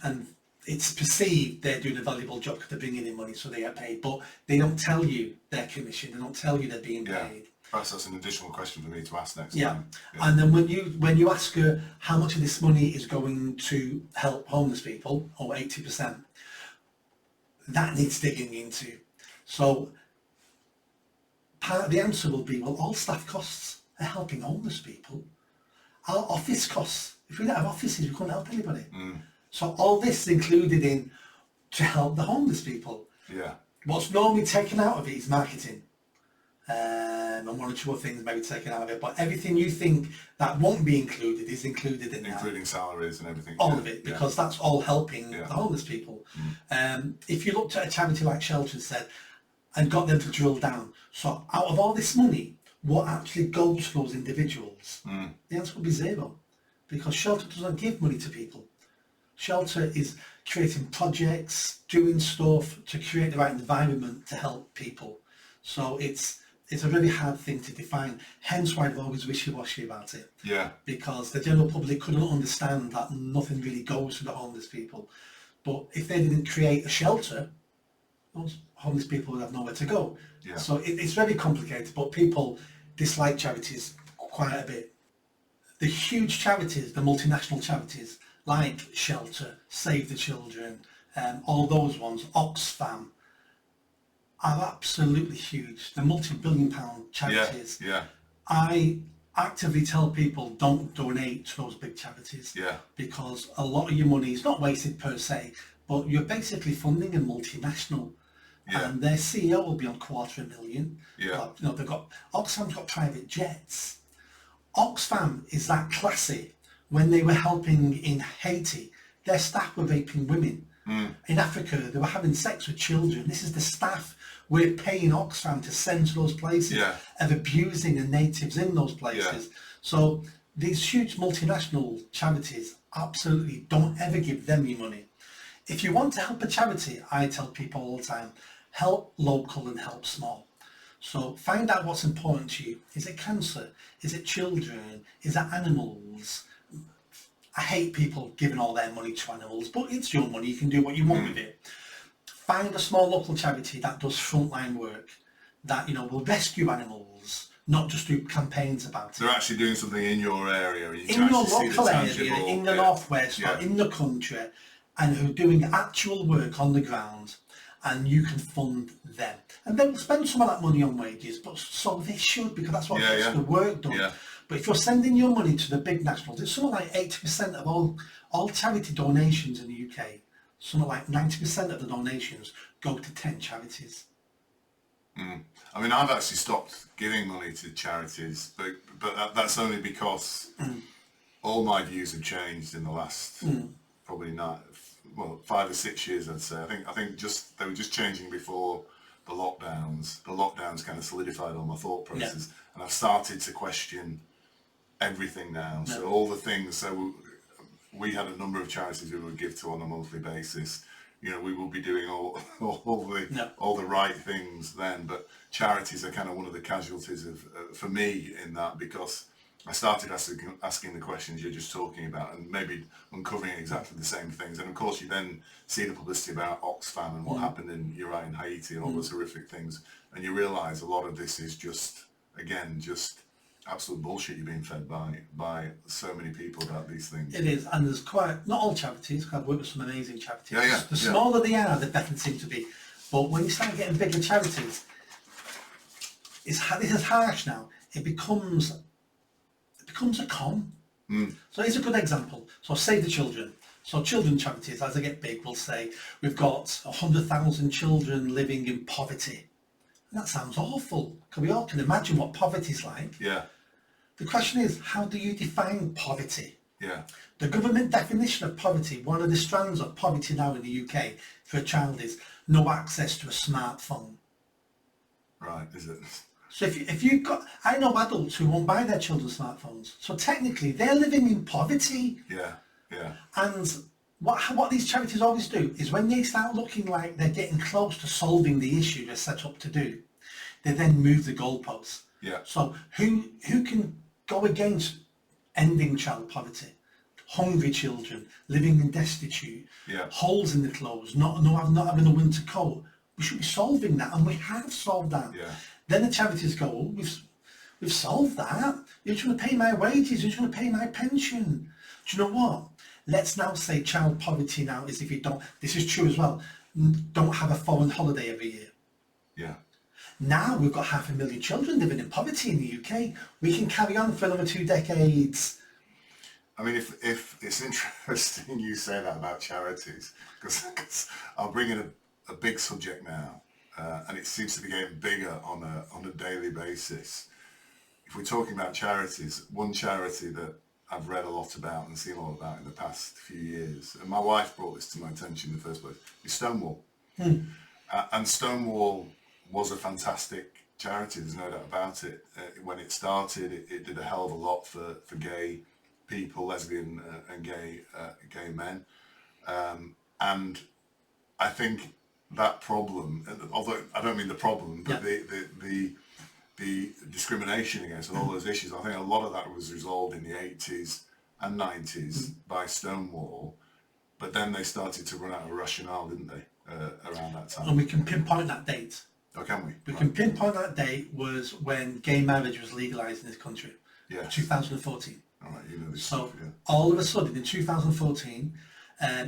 it's perceived they're doing a valuable job because they're bringing in money, so they get paid. But they don't tell you their commission, they don't tell you they're being paid. Perhaps that's an additional question for me to ask next Yeah. time. And then when you ask her how much of this money is going to help homeless people, or 80%, that needs digging into. So part of the answer will be, well, all staff costs are helping homeless people. Our office costs, if we don't have offices, we couldn't help anybody. So all this is included in to help the homeless people. Yeah. What's normally taken out of it is marketing. And one or two other things may be taken out of it, but everything you think that won't be included is included in that. Including salaries and everything. All of it, because that's all helping the homeless people. If you looked at a charity like Shelter and got them to drill down, so out of all this money, what actually goes to those individuals? The answer would be zero, because Shelter doesn't give money to people. Shelter is creating projects, doing stuff to create the right environment to help people. So it's a really hard thing to define, hence why they're always wishy-washy about it. Yeah. Because the general public couldn't understand that nothing really goes to the homeless people. But if they didn't create a shelter, those homeless people would have nowhere to go. Yeah. So it's very complicated, but people dislike charities quite a bit. The huge charities, the multinational charities, like Shelter, Save the Children, all those ones, Oxfam, are absolutely huge. They're multi-billion-pound charities. Yeah. I actively tell people don't donate to those big charities. Yeah. Because a lot of your money is not wasted per se, but you're basically funding a multinational. Yeah. And their CEO will be on $250,000. Yeah. Oxfam's got private jets. Oxfam is that classy. When they were helping in Haiti, their staff were raping women. In Africa, they were having sex with children. This is the staff we're paying Oxfam to send to those places of abusing the natives in those places. So these huge multinational charities absolutely don't ever give them your money. If you want to help a charity, I tell people all the time, help local and help small. So find out what's important to you. Is it cancer? Is it children? Is it animals? I hate people giving all their money to animals, but it's your money, you can do what you want with it. Find a small local charity that does frontline work, that will rescue animals, not just do campaigns about it. They're actually doing something in your area. In your local area, in the northwest, or in the country, and who are doing actual work on the ground, and you can fund them. And they'll spend some of that money on wages, but so they should, because that's what gets the work done. But if you're sending your money to the big nationals, it's something like 80% of all charity donations in the UK, something like 90% of the donations go to 10 charities. I mean, I've actually stopped giving money to charities, but that's only because all my views have changed in the last probably 5 or 6 years, I'd say. I think they were just changing before the lockdowns. The lockdowns kind of solidified all my thought process, and I've started to question everything now. So all the things. So we had a number of charities we would give to on a monthly basis. We will be doing all the right things then, but charities are kind of one of the casualties of for me in that, because I started asking the questions you're just talking about, and maybe uncovering exactly the same things. And of course, you then see the publicity about Oxfam and what happened in, you're right, in Haiti and all those horrific things, and you realise a lot of this is just, again, just absolute bullshit you're being fed by so many people about these things. It is, and there's quite, not all charities, 'cause I've worked with some amazing charities. Yeah. The smaller they are, the better they seem to be. But when you start getting bigger charities, this is harsh now. It becomes a con. So here's a good example. So Save the Children. So children charities, as they get big, will say, we've got 100,000 children living in poverty. And that sounds awful. We all can imagine what poverty's like. Yeah. The question is, how do you define poverty? Yeah. The government definition of poverty, one of the strands of poverty now in the UK for a child is no access to a smartphone. Right, is it? So if you've got, I know adults who won't buy their children smartphones. So technically they're living in poverty. Yeah, yeah. And what these charities always do is when they start looking like they're getting close to solving the issue they're set up to do, they then move the goalposts. Yeah. So who can go against ending child poverty? Hungry children, living in destitute, Yeah. holes in the clothes, not having a winter coat. We should be solving that, and we have solved that. Yeah. Then the charities go, oh, we've solved that. You're trying to pay my wages, you're trying to pay my pension. Do you know what? Let's now say child poverty now is if you don't, this is true as well, don't have a foreign holiday every year. Yeah. Now we've got 500,000 children living in poverty in the UK. We can carry on for another 2 decades. I mean, if it's interesting you say that about charities, because I'll bring in a big subject now, and it seems to be getting bigger on a daily basis. If we're talking about charities, one charity that I've read a lot about and seen a lot about in the past few years, and my wife brought this to my attention in the first place, is Stonewall. And Stonewall was a fantastic charity, there's no doubt about it. When it started, it did a hell of a lot for gay people, lesbian and gay men. And I think that problem, although I don't mean the problem, but the discrimination against and all those issues, I think a lot of that was resolved in the 80s and 90s by Stonewall, but then they started to run out of rationale, didn't they, around that time? And we can pinpoint that date. Oh, can we? We can pinpoint that date was when gay marriage was legalised in this country. Yeah. 2014. All right, you know this So stuff, yeah. all of a sudden in 2014,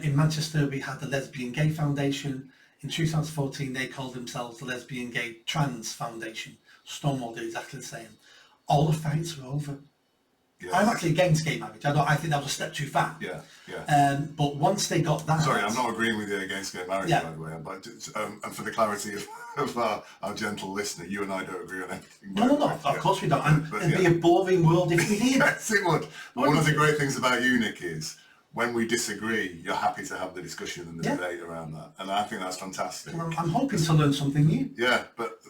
in Manchester we had the Lesbian Gay Foundation. In 2014 they called themselves the Lesbian Gay Trans Foundation. Stonewall did exactly the same. All the fights were over. Yes. I'm actually against gay marriage. I think that was a step too far. Yeah, yeah. But once they got that... Sorry, I'm not agreeing with you against gay marriage, Yeah. by the way. But and for the clarity of our gentle listener, you and I don't agree on anything. No, of course we don't. And it'd be a boring world if we did. Yes, it would. But one of the great things about you, Nick, is when we disagree, you're happy to have the discussion and the debate around that. And I think that's fantastic. I'm hoping to learn something new. Yeah, but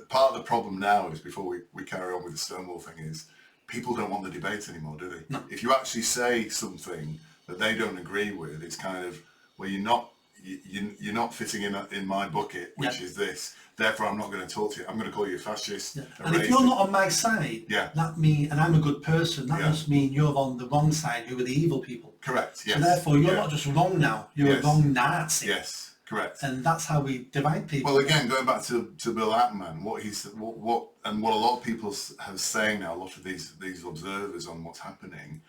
part of the problem now is, before we carry on with the Stonewall thing, is people don't want the debate anymore, do they? No. If you actually say something that they don't agree with, it's kind of, well, you're not fitting in my bucket, which is this. Therefore, I'm not going to talk to you. I'm going to call you a fascist. And if you're not on my side, that means, and I'm a good person, that must mean you're on the wrong side, who are the evil people. Correct, yes. So therefore, you're not just wrong now, you're a wrong Nazi. Yes, correct. And that's how we divide people. Well, again, going back to Bill Ackman, what a lot of people have saying now, a lot of these observers on what's happening,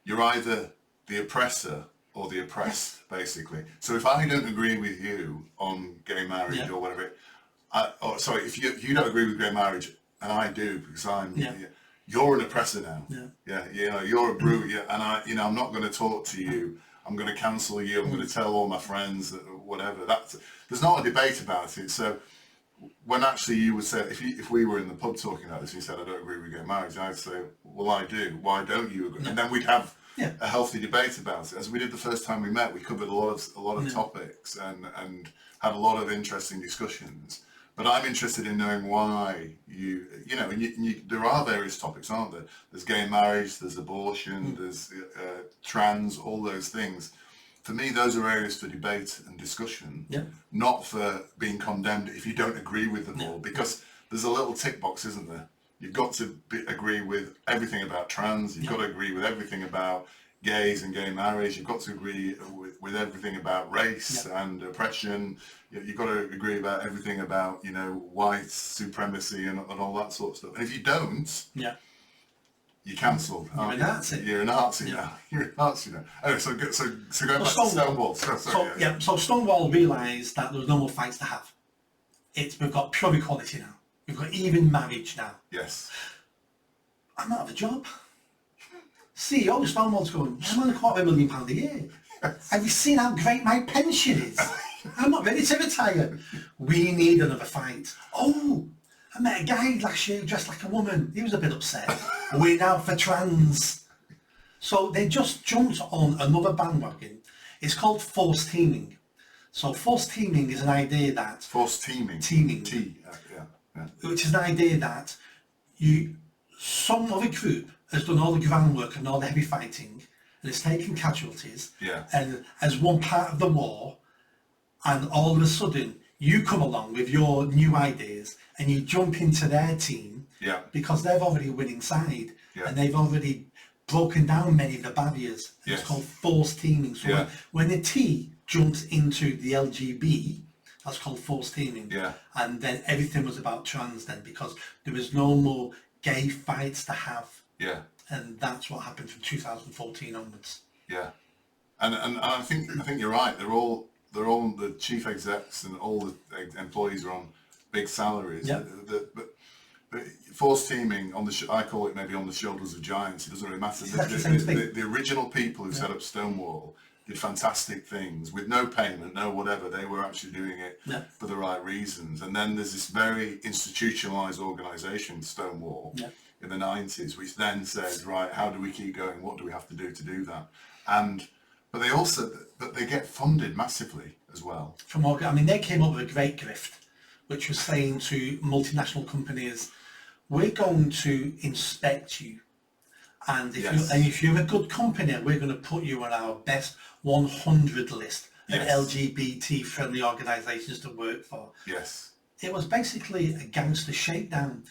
you're either the oppressor or the oppressed, basically. So if I don't agree with you on gay marriage or whatever, if you don't agree with gay marriage and I do, because you're an oppressor now. You're a brute, and I'm not going to talk to you. I'm going to cancel you. I'm going to tell all my friends that whatever. There's not a debate about it. So when actually you would say, if we were in the pub talking about this, and you said I don't agree with gay marriage, I'd say, well, I do. Why don't you agree? And then we'd have a healthy debate about it, as we did the first time we met. We covered a lot of topics and had a lot of interesting discussions. But I'm interested in knowing why there are various topics, aren't there? There's gay marriage, there's abortion, there's trans, all those things. For me, those are areas for debate and discussion, not for being condemned if you don't agree with them all, because there's a little tick box, isn't there? You've got to agree with everything about trans. You've got to agree with everything about gays and gay marriage. You've got to agree with everything about race and oppression. You've got to agree about everything about, you know, white supremacy and all that sort of stuff. And if you don't, you're cancelled. You're a Nazi. You're a Nazi now. You're a Nazi now. Anyway, so going back to Stonewall. So Stonewall realised that there was no more fights to have. We've got pure equality now. We've got even marriage now. Yes. I'm out of a job. CEO of Stonewall's going, I'm on £250,000 a year. Yes. Have you seen how great my pension is? I'm not ready to retire. We need another fight. Oh, I met a guy last year dressed like a woman. He was a bit upset. We're now for trans. So they just jumped on another bandwagon. It's called forced teaming. So forced teaming is an idea that... Forced teaming? Teaming. Yeah. Which is an idea that some other group has done all the groundwork and all the heavy fighting and has taken casualties and as one part of the war, and all of a sudden you come along with your new ideas and you jump into their team because they've already winning side and they've already broken down many of the barriers. It's called forced teaming. So when the T jumps into the LGB, that's called forced teaming. And then everything was about trans then, because there was no more gay fights to have. And that's what happened from 2014 onwards. And I think you're right. They're all the chief execs and all the employees are on big salaries. But forced teaming on I call it maybe on the shoulders of giants. It doesn't really matter. The original people who set up Stonewall did fantastic things with no payment, no whatever. They were actually doing it for the right reasons. And then there's this very institutionalized organization, Stonewall, in the 90s, which then says, right, how do we keep going? What do we have to do that? But they get funded massively as well. They came up with a great grift, which was saying to multinational companies, we're going to inspect you. And if you're a good company, we're going to put you on our best 100 list of LGBT-friendly organisations to work for. It was basically a gangster shakedown.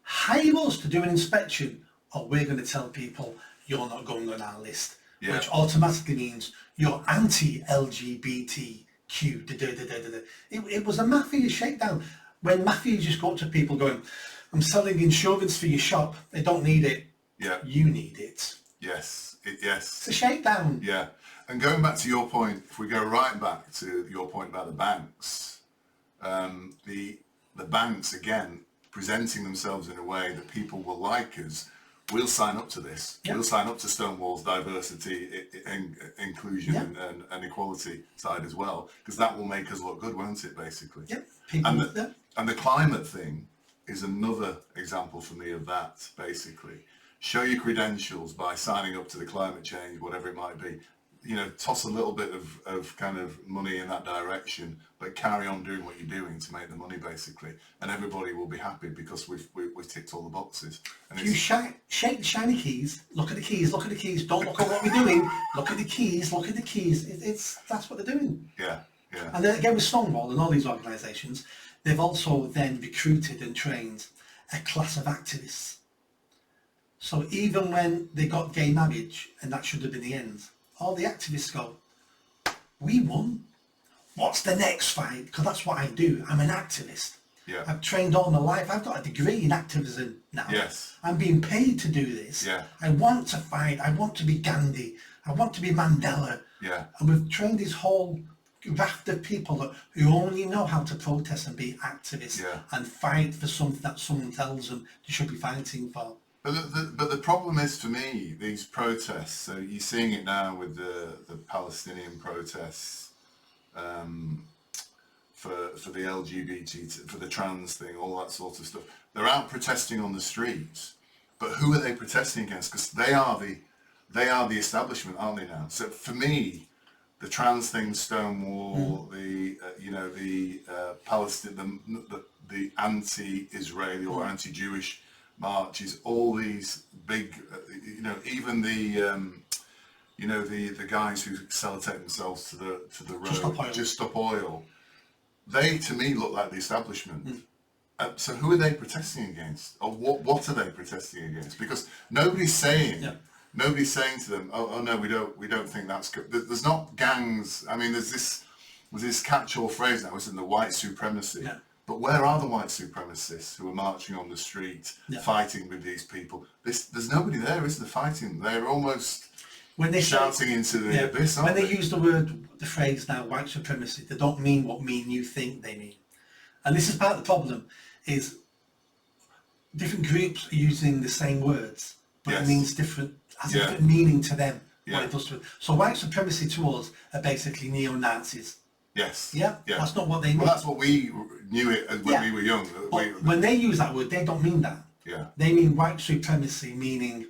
Hire us to do an inspection, or we're going to tell people you're not going on our list, which automatically means you're anti-LGBTQ. It was a mafia shakedown. When mafia just go up to people going, I'm selling insurance for your shop, they don't need it. You need it. It's a shakedown. And going back to your point, if we go right back to your point about the banks, the banks again presenting themselves in a way that people will like us. We'll sign up to this. We'll sign up to Stonewall's diversity, inclusion and equality side as well, because that will make us look good, won't it, basically? And the climate thing is another example for me of that, basically. Show your credentials by signing up to the climate change, whatever it might be. You know, toss a little bit of kind of money in that direction, but carry on doing what you're doing to make the money, basically, and everybody will be happy because we've ticked all the boxes. And if you shake the shiny keys, look at the keys, don't look at what we're doing, look at the keys. That's what they're doing. And then again with Stonewall and all these organisations, they've also then recruited and trained a class of activists. So even when they got gay marriage, and that should have been the end, all the activists go, we won. What's the next fight? Because that's what I do. I'm an activist. I've trained all my life. I've got a degree in activism now. I'm being paid to do this. I want to fight. I want to be Gandhi. I want to be Mandela. And we've trained this whole raft of people who only know how to protest and be activists and fight for something that someone tells them they should be fighting for. But the problem is, for me, these protests, so you're seeing it now with the Palestinian protests for the LGBT, for the trans thing, all that sort of stuff. They're out protesting on the streets, but who are they protesting against? Because they are the establishment, aren't they now? So for me, the trans thing, Stonewall, the Palestine, the anti-Israeli or anti-Jewish marches, all these big, even the guys who sellotape themselves to the road, Just Stop Oil. They, to me, look like the establishment, So who are they protesting against, or what are they protesting against? Because nobody's saying to them, oh no, we don't think that's good. There's not gangs. I mean, there's this catch-all phrase now, isn't there, white supremacy? Yeah. But where are the white supremacists who are marching on the street, fighting with these people? There's nobody there, is there, fighting? They're almost shouting into the abyss, aren't when they? they use the phrase now, white supremacy, they don't mean what me and you think they mean. And this is part of the problem, is different groups are using the same words, but it means different, has a different meaning to them, what it does to it. So white supremacy to us are basically neo-Nazis. Yes. Yeah? That's not what they mean. Well, that's what we knew it as when we were young. But when they use that word, they don't mean that. Yeah. They mean white supremacy, meaning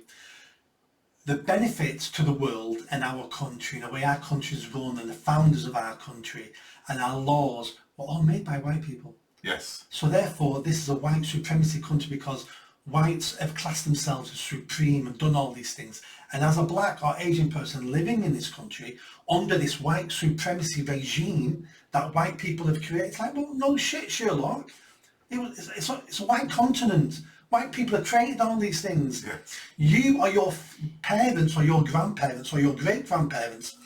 the benefits to the world and our country, and the way our country is run, and the founders of our country, and our laws were all made by white people. Yes. So therefore, this is a white supremacy country because whites have classed themselves as supreme and done all these things. And as a black or Asian person living in this country, under this white supremacy regime that white people have created, it's like, well, no shit, Sherlock. It's a white continent. White people have created all these things. Yes. You or your parents or your grandparents or your great-grandparents,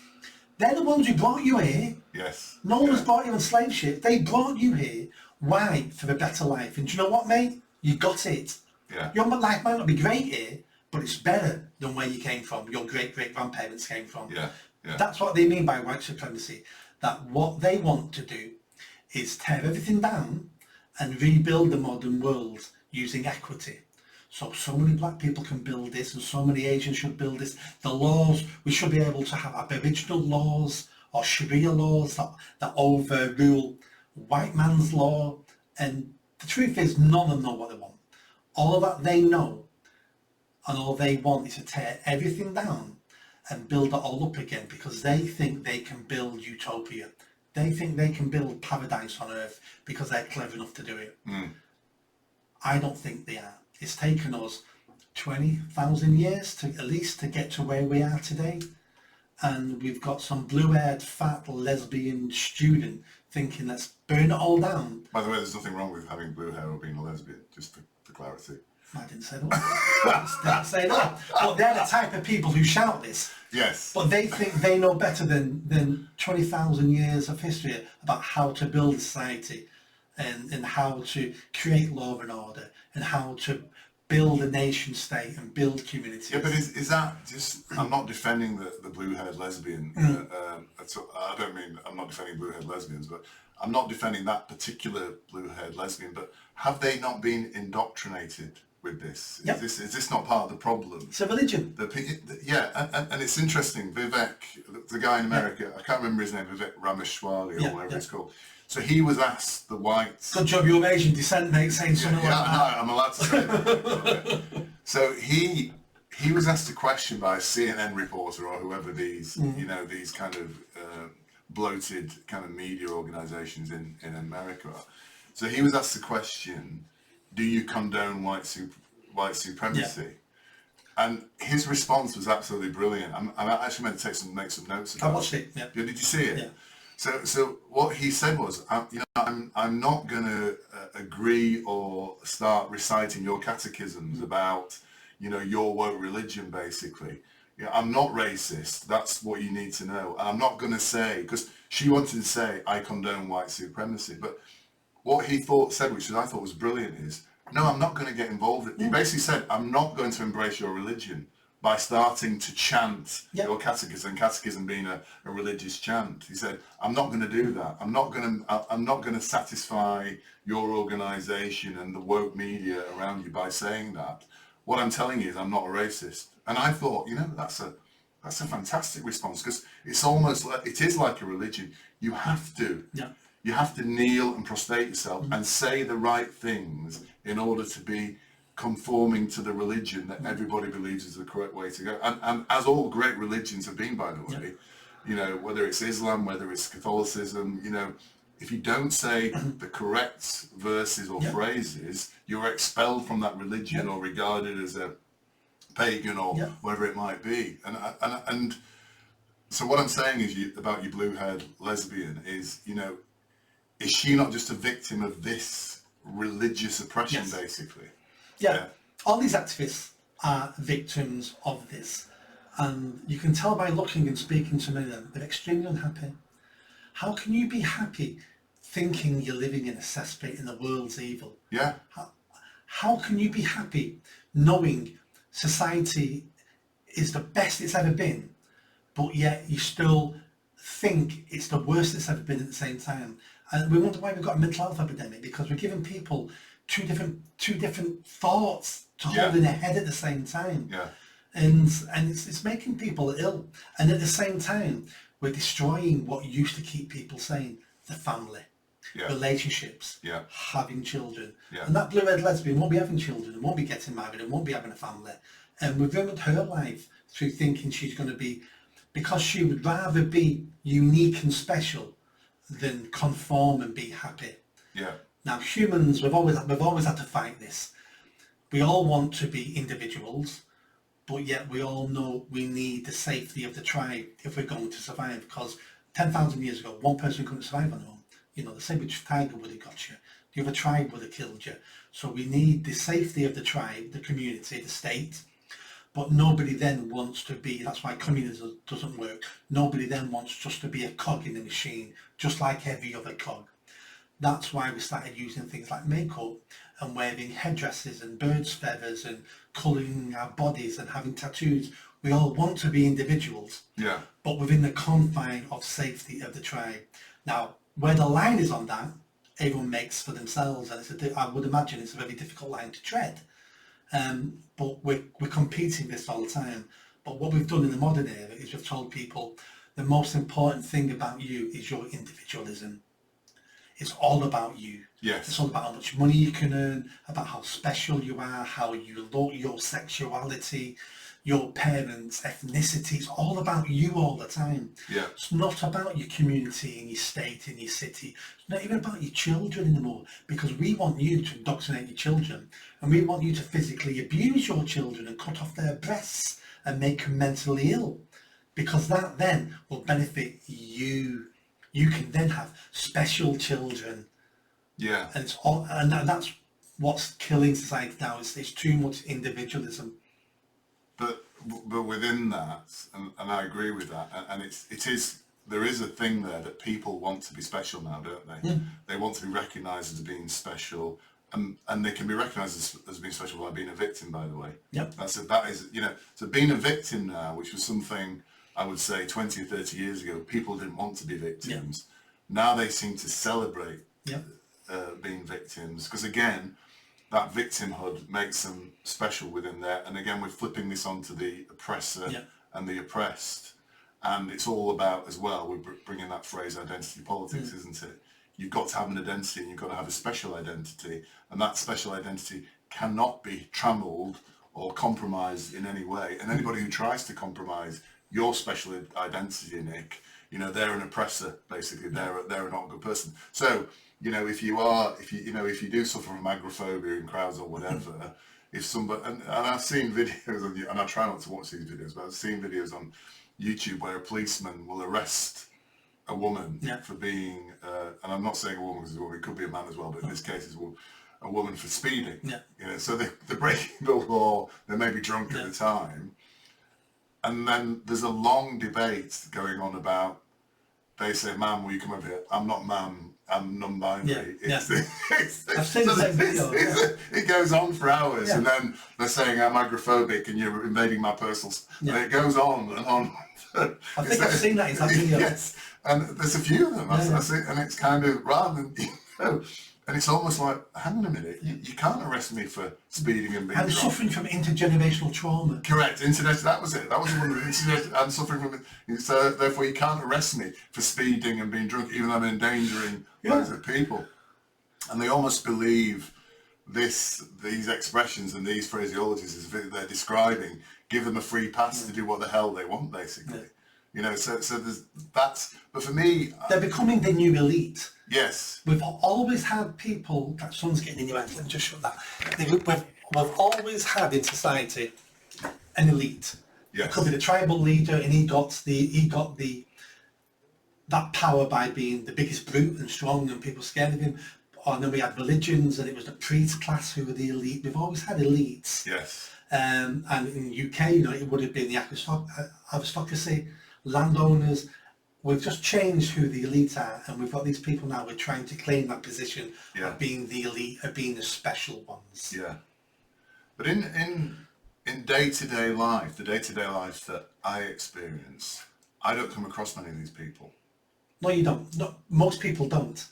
they're the ones who brought you here. Yes. No one has brought you on slave ship. They brought you here. Why? For a better life. And do you know what, mate? You got it. Yeah. Your life might not be great here, but it's better than where you came from, your great-great-grandparents came from. Yeah. Yeah. That's what they mean by white supremacy. That what they want to do is tear everything down and rebuild the modern world using equity. So many black people can build this, and so many Asians should build this. The laws, we should be able to have Aboriginal laws or Sharia laws that overrule white man's law. And the truth is, none of them know what they want. All that they know and all they want is to tear everything down and build it all up again, because they think they can build utopia. They think they can build paradise on earth because they're clever enough to do it. I don't think they are. It's taken us 20,000 years to at least to get to where we are today. And we've got some blue-haired, fat, lesbian student thinking, let's burn it all down. By the way, there's nothing wrong with having blue hair or being a lesbian, just for clarity. I didn't say that. Didn't say that. But they're the type of people who shout this. Yes. But they think they know better than 20,000 years of history about how to build a society and how to create law and order and how to build a nation state and build communities. Yeah, but is that just... I'm not defending the blue-haired lesbian. I don't mean... I'm not defending blue-haired lesbians, but I'm not defending that particular blue-haired lesbian, but have they not been indoctrinated with this? Yep. Is this not part of the problem? It's a religion. And it's interesting. Vivek, the guy in America, I can't remember his name, Vivek Rameshwari or whatever it's called. So he was asked the whites... Good job you're of Asian descent, mate, saying something like that. No, I'm allowed to say that. So he was asked a question by a CNN reporter or whoever these, these kind of bloated kind of media organisations in America are. So he was asked the question, do you condone white supremacy? Yeah. And his response was absolutely brilliant. I'm actually meant to make some notes about it. I watched it, yeah. Did you see it? Yeah. So what he said was, I'm not going to agree or start reciting your catechisms about, your woke religion, basically. I'm not racist. That's what you need to know. And I'm not going to say, because she wanted to say, I condone white supremacy. But what he said, which I thought was brilliant, is, no, I'm not going to get involved. He basically said, I'm not going to embrace your religion by starting to chant your catechism being a religious chant. He said, I'm not going to do that. I'm not going to satisfy your organisation and the woke media around you by saying that. What I'm telling you is I'm not a racist. And I thought, that's a fantastic response, because it's almost like, it is like a religion. You have to. Yeah. You have to kneel and prostrate yourself and say the right things in order to be conforming to the religion that everybody believes is the correct way to go. And as all great religions have been, by the way, whether it's Islam, whether it's Catholicism, if you don't say the correct verses or phrases, you're expelled from that religion or regarded as a pagan or whatever it might be. And so what I'm saying is about your blue-haired lesbian is, is she not just a victim of this religious oppression, Yes. basically. Yeah. All these activists are victims of this. And you can tell by looking and speaking to many of them, they're extremely unhappy. How can you be happy thinking you're living in a cesspit and the world's evil? Yeah. How can you be happy knowing society is the best it's ever been, but yet you still think it's the worst it's ever been at the same time? And we wonder why we've got a mental health epidemic, because we're giving people two different thoughts to hold in their head at the same time. Yeah. And it's making people ill. And at the same time, we're destroying what used to keep people sane: the family, relationships, having children. And that blue-haired lesbian won't be having children and won't be getting married and won't be having a family. And we've ruined her life through thinking she's going to be, because she would rather be unique and special than conform and be happy. Yeah. Now, humans, we've always had to fight this. We all want to be individuals, but yet we all know we need the safety of the tribe if we're going to survive, because 10,000 years ago, one person couldn't survive on their own. You know, the saber-toothed tiger would have got you. The other tribe would have killed you. So we need the safety of the tribe, the community, the state. But nobody then wants to be, that's why communism doesn't work. Nobody then wants just to be a cog in the machine, just like every other cog. That's why we started using things like makeup and wearing headdresses and birds' feathers and colouring our bodies and having tattoos. We all want to be individuals, but within the confine of safety of the tribe. Now, where the line is on that, everyone makes for themselves, and I would imagine it's a very difficult line to tread. But we're competing this all the time. But what we've done in the modern era is we've told people the most important thing about you is your individualism. It's all about you. Yes. It's all about how much money you can earn, about how special you are, how you look, your sexuality, your parents' ethnicity. It's all about you all the time. Yeah. It's not about your community and your state and your city. It's not even about your children anymore, because we want you to indoctrinate your children, and we want you to physically abuse your children and cut off their breasts and make them mentally ill, because that then will benefit you. You can then have special children. Yeah. And it's all, and that's what's killing society now. It's too much individualism. But within that, and I agree with that, and there is a thing there that people want to be special now, don't they? They want to be recognised as being special, and they can be recognised as being special by being a victim, by the way. Yep. That is, so being a victim now, which was something I would say 20 or 30 years ago, people didn't want to be victims. Now they seem to celebrate being victims, because again, that victimhood makes them special within there. And again, we're flipping this onto the oppressor and the oppressed. And it's all about, as well, we're bringing that phrase identity politics, isn't it? You've got to have an identity, and you've got to have a special identity. And that special identity cannot be trammeled or compromised in any way. And anybody who tries to compromise your special identity, Nick, they're an oppressor, basically. They're not a good person. So, if you do suffer from agoraphobia in crowds or whatever, if somebody, and I've seen videos on, and I try not to watch these videos, but I've seen videos on YouTube where a policeman will arrest a woman for being, and I'm not saying a woman because a woman, it could be a man as well, but in this case it's a woman for speeding. So they're breaking the law, they may be drunk at the time, and then there's a long debate going on about, they say, "Ma'am, will you come over here?" "I'm not ma'am, I'm non-binary." I've seen the same video. It goes on for hours, and then they're saying, "I'm agoraphobic and you're invading my personal..." And it goes on and on. I think I've seen that in that video. Yes, and there's a few of them. I see, and it's kind of, rather than, and it's almost like, hang on a minute, you can't arrest me for speeding and being I'm suffering from intergenerational trauma. Correct, that was it. That was the one. I'm suffering from it. So therefore, you can't arrest me for speeding and being drunk, even though I'm endangering loads of people. And they almost believe these expressions and these phraseologies as they're describing, give them a free pass to do what the hell they want, basically. So there's that's. But for me, they're becoming the new elite. Yes. We've always had people. That sun's getting in your eyes. Let me just shut that. We've always had in society an elite. Yes. It could be the tribal leader, and he got that power by being the biggest brute and strong, and people scared of him. and then we had religions, and it was the priest class who were the elite. We've always had elites. Yes. And in the UK, you know, it would have been the aristocracy, landowners. We've just changed who the elite are, and we've got these people now. We're trying to claim that position of being the elite, of being the special ones. Yeah. But in day-to-day life, the day-to-day life that I experience, I don't come across many of these people. No, you don't. No, most people don't.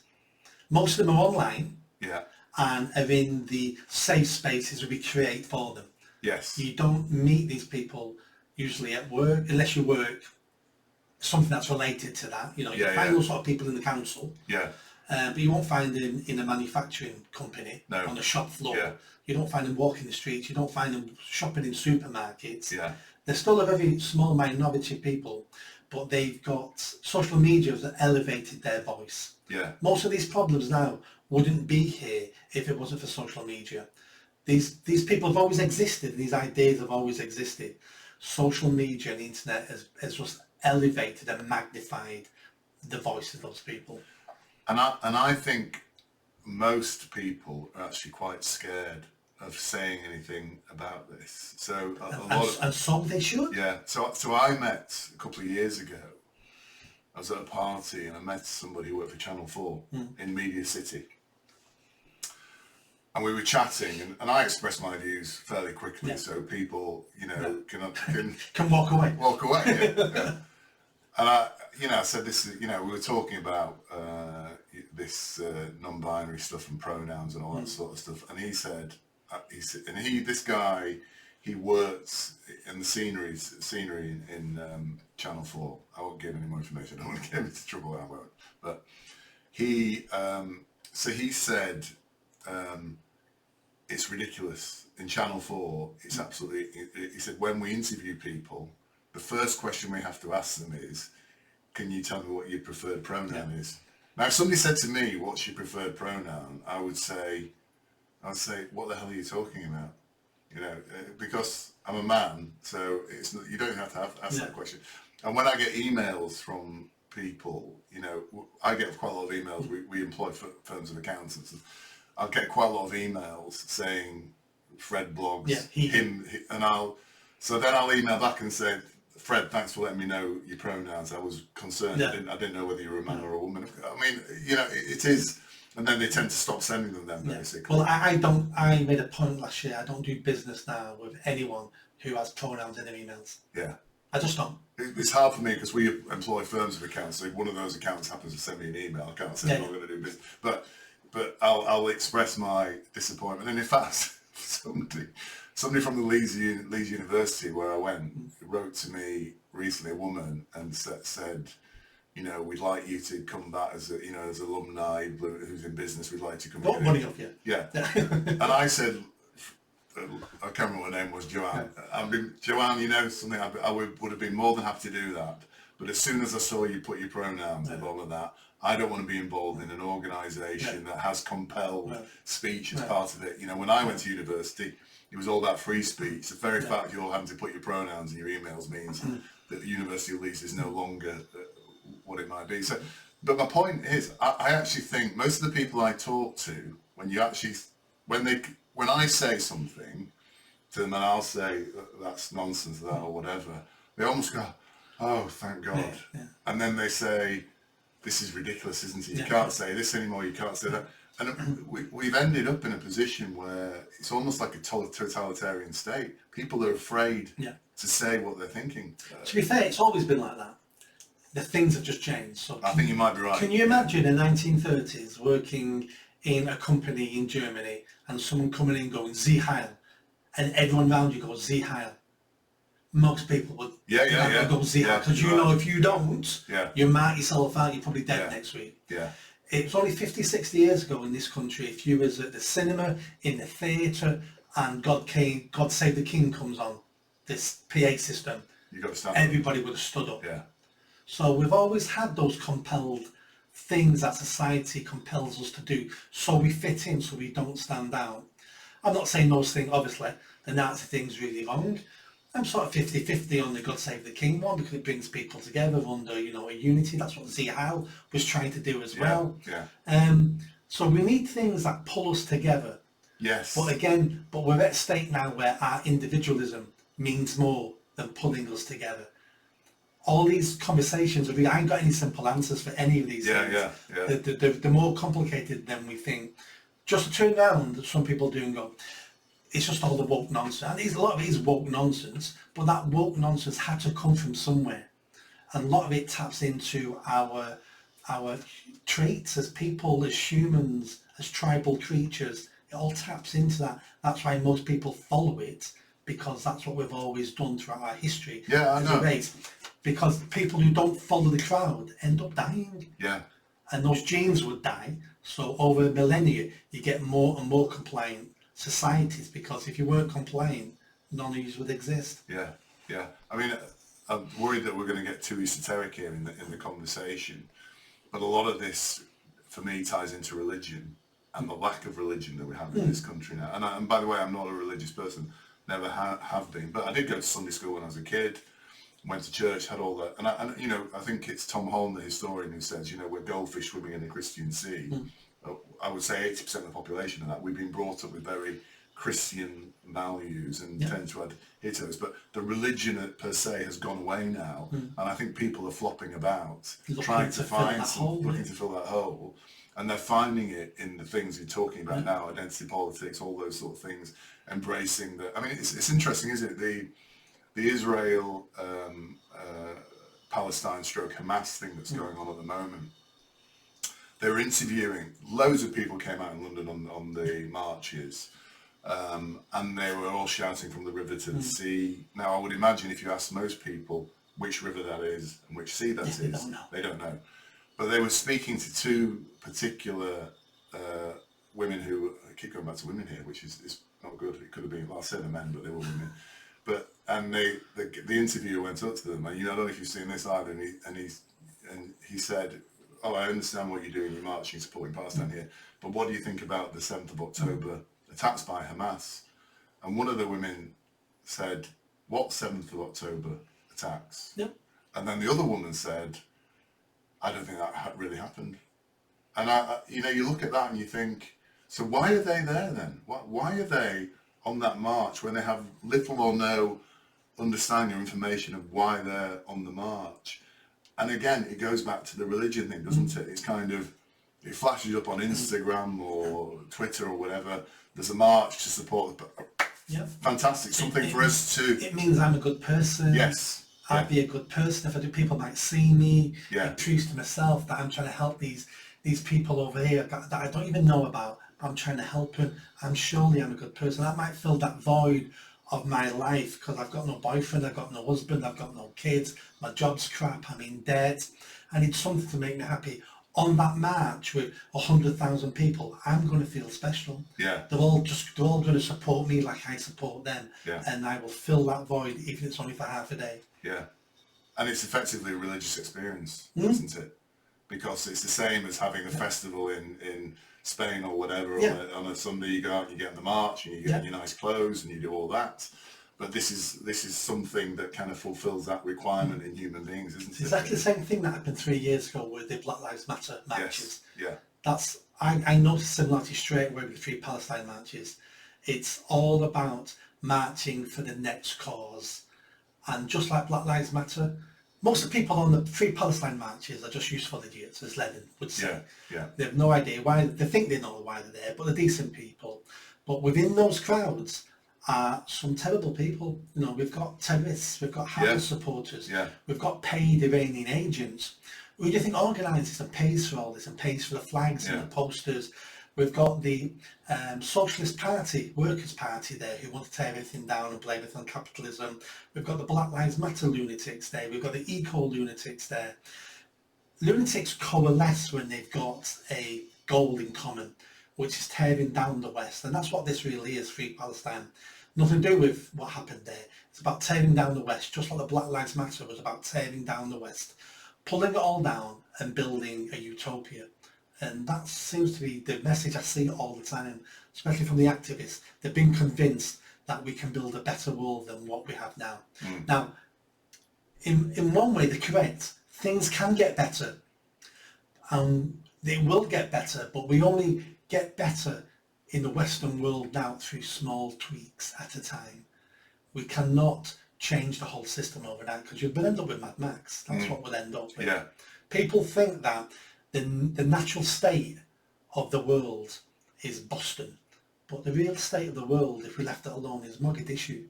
Most of them are online. Yeah. And are in the safe spaces we create for them. Yes. You don't meet these people usually at work, unless you work something that's related to that. You know, you find those sort of people in the council. Yeah. But you won't find them in a manufacturing company on the shop floor. Yeah. You don't find them walking the streets. You don't find them shopping in supermarkets. Yeah. They're still a very small minority of people, but they've got social media that elevated their voice. Yeah. Most of these problems now wouldn't be here if it wasn't for social media. These people have always existed, and these ideas have always existed. Social media and the internet has just elevated and magnified the voice of those people. And I think most people are actually quite scared of saying anything about this. So and so they should. Yeah. So I met a couple of years ago. I was at a party and I met somebody who worked for Channel 4 in Media City. And we were chatting, and I expressed my views fairly quickly, so people, you know, can walk away. Walk away, yeah. And I said this is, you know, we were talking about this non-binary stuff and pronouns and all that sort of stuff, and he said, this guy, he works in the scenery in Channel 4. I won't give any more information. I don't want to get into trouble. I won't. But he, so he said, it's ridiculous. In Channel 4, it's absolutely, he said, when we interview people, the first question we have to ask them is, can you tell me what your preferred pronoun is? Now, if somebody said to me, what's your preferred pronoun? I would say, what the hell are you talking about? You know, because I'm a man, so it's not, you don't have to ask that question. And when I get emails from people, you know, I get quite a lot of emails. We employ firms of accountants. And I'll get quite a lot of emails saying Fred blogs, him, and so then I'll email back and say, Fred, thanks for letting me know your pronouns. I was concerned. I didn't know whether you were a man or a woman. I mean, you know, it is. And then they tend to stop sending them then, basically. Well, I made a point last year, I don't do business now with anyone who has pronouns in their emails. Yeah. I just don't. It's hard for me because we employ firms of accounts. So if one of those accountants happens to send me an email, I can't say I'm not going to do business. But I'll express my disappointment. And in fact, somebody from the Leeds University where I went wrote to me recently, a woman, and said, you know, we'd like you to come back as a, you know, as alumni who's in business. We'd like to come. What money off you? Yeah. And I said, I can't remember what her name was, Joanne. Joanne, you know something, I would have been more than happy to do that. But as soon as I saw you put your pronouns and all of that, I don't want to be involved in an organisation that has compelled speech as part of it. You know, when I went to university, it was all about free speech. The very fact you're having to put your pronouns in your emails means that the University of Leeds is no longer what it might be. So, but my point is, I actually think most of the people I talk to, when I say something to them and I'll say that's nonsense, that or whatever, they almost go, oh, thank God. And then they say, this is ridiculous, isn't it? You can't say this anymore, you can't say that. And we've ended up in a position where it's almost like a totalitarian state. People are afraid to say what they're thinking. To be fair, it's always been like that. The things have just changed. So I think you might be right. Can you imagine in the 1930s working in a company in Germany and someone coming in going, Sie Heil, and everyone around you goes, Sie Heil? Most people would go Sie Heil, because you know if you don't, you mark yourself out, you're probably dead next week. Yeah. It was only 50, 60 years ago in this country, if you was at the cinema, in the theatre, and God Save the King comes on, this PA system, you got to stand everybody would have stood up. Yeah. So we've always had those compelled things that society compels us to do, so we fit in, so we don't stand out. I'm not saying those things, obviously, the Nazi thing's really wrong. I'm sort of 50-50 on the God Save the King one, because it brings people together under, you know, a unity. That's what Sie Heil was trying to do as well. Yeah. So we need things that pull us together. Yes. But we're at a state now where our individualism means more than pulling us together. All these conversations, I ain't got any simple answers for any of these things. They're more complicated than we think. Just to turn around, some people do and go, it's just all the woke nonsense. And a lot of it is woke nonsense, but that woke nonsense had to come from somewhere. And a lot of it taps into our traits as people, as humans, as tribal creatures. It all taps into that. That's why most people follow it, because that's what we've always done throughout our history as a race. Because people who don't follow the crowd end up dying. Yeah. And those genes would die. So over millennia, you get more and more compliant societies, because if you weren't compliant, none of you would exist. Yeah, yeah. I mean, I'm worried that we're going to get too esoteric here in the conversation. But a lot of this, for me, ties into religion and the lack of religion that we have in this country now. And by the way, I'm not a religious person, never have been. But I did go to Sunday school when I was a kid, went to church, had all that. And I think it's Tom Holm, the historian, who says, we're goldfish swimming in the Christian sea. I would say 80% of the population of that. We've been brought up with very Christian values and tend to adhere to those. But the religion per se has gone away now. And I think people are flopping about, trying to find looking to fill that hole. And they're finding it in the things you're talking about now, identity politics, all those sort of things, embracing the... I mean, it's interesting, isn't it? The Israel, Palestine stroke Hamas thing that's going on at the moment. They were interviewing, loads of people came out in London on the marches, and they were all shouting from the river to the sea. Now, I would imagine if you asked most people which river that is and which sea that is, they don't know. But they were speaking to two particular women who, I keep going back to women here, which is not good. It could have been, well, I said the men, but they were women. And the interviewer went up to them, and I don't know if you've seen this either, and he said, "Oh, I understand what you're doing, you're marching, supporting Palestine here, but what do you think about the 7th of October attacks by Hamas?" And one of the women said, "What 7th of October attacks?" Yep. And then the other woman said, "I don't think that really happened." And you look at that and you think, so why are they there then? Why are they on that march when they have little or no understanding or information of why they're on the march? And again, it goes back to the religion thing, doesn't it? It's kind of, it flashes up on Instagram or Twitter or whatever. There's a march to support. Fantastic. Something for us to... It means I'm a good person. Yes. I'd be a good person. If I do, people might see me. Yeah. It proves to myself that I'm trying to help these people over here that I don't even know about. I'm trying to help them. I'm a good person. That might fill that void of my life, because I've got no boyfriend, I've got no husband, I've got no kids, my job's crap, I'm in debt. I need something to make me happy. On that march with 100,000 people, I'm going to feel special. Yeah. They're all going to support me like I support them. Yeah. And I will fill that void, even if it's only for half a day. Yeah. And it's effectively a religious experience, isn't it? Because it's the same as having a festival in Spain or whatever. On a Sunday you go out and you get in the march and you get your nice clothes and you do all that. But this is something that kind of fulfills that requirement in human beings, isn't it? It's exactly the same thing that happened 3 years ago with the Black Lives Matter marches. Yes. Yeah. I noticed similarity straight away with the Free Palestine marches. It's all about marching for the next cause. And just like Black Lives Matter, most of the people on the Free Palestine marches are just useful idiots, as Lenin would say. Yeah. They have no idea why, they think they know why they're there, but they're decent people. But within those crowds are some terrible people. We've got terrorists, we've got Hamas supporters, we've got paid Iranian agents. Who do you think organises and pays for all this and pays for the flags and the posters? We've got the Socialist Party, Workers' Party there, who want to tear everything down and blame it on capitalism. We've got the Black Lives Matter lunatics there. We've got the eco-lunatics there. Lunatics coalesce when they've got a goal in common, which is tearing down the West. And that's what this really is, Free Palestine. Nothing to do with what happened there. It's about tearing down the West, just like the Black Lives Matter was about tearing down the West, pulling it all down and building a utopia. And that seems to be the message I see all the time, especially from the activists. They've been convinced that we can build a better world than what we have now. Now, in one way, they're correct. Things can get better. It will get better, but we only get better in the Western world now through small tweaks at a time. We cannot change the whole system overnight because you'll end up with Mad Max. That's what we'll end up with. Yeah. People think that the natural state of the world is Boston, but the real state of the world, if we left it alone, is Mogadishu.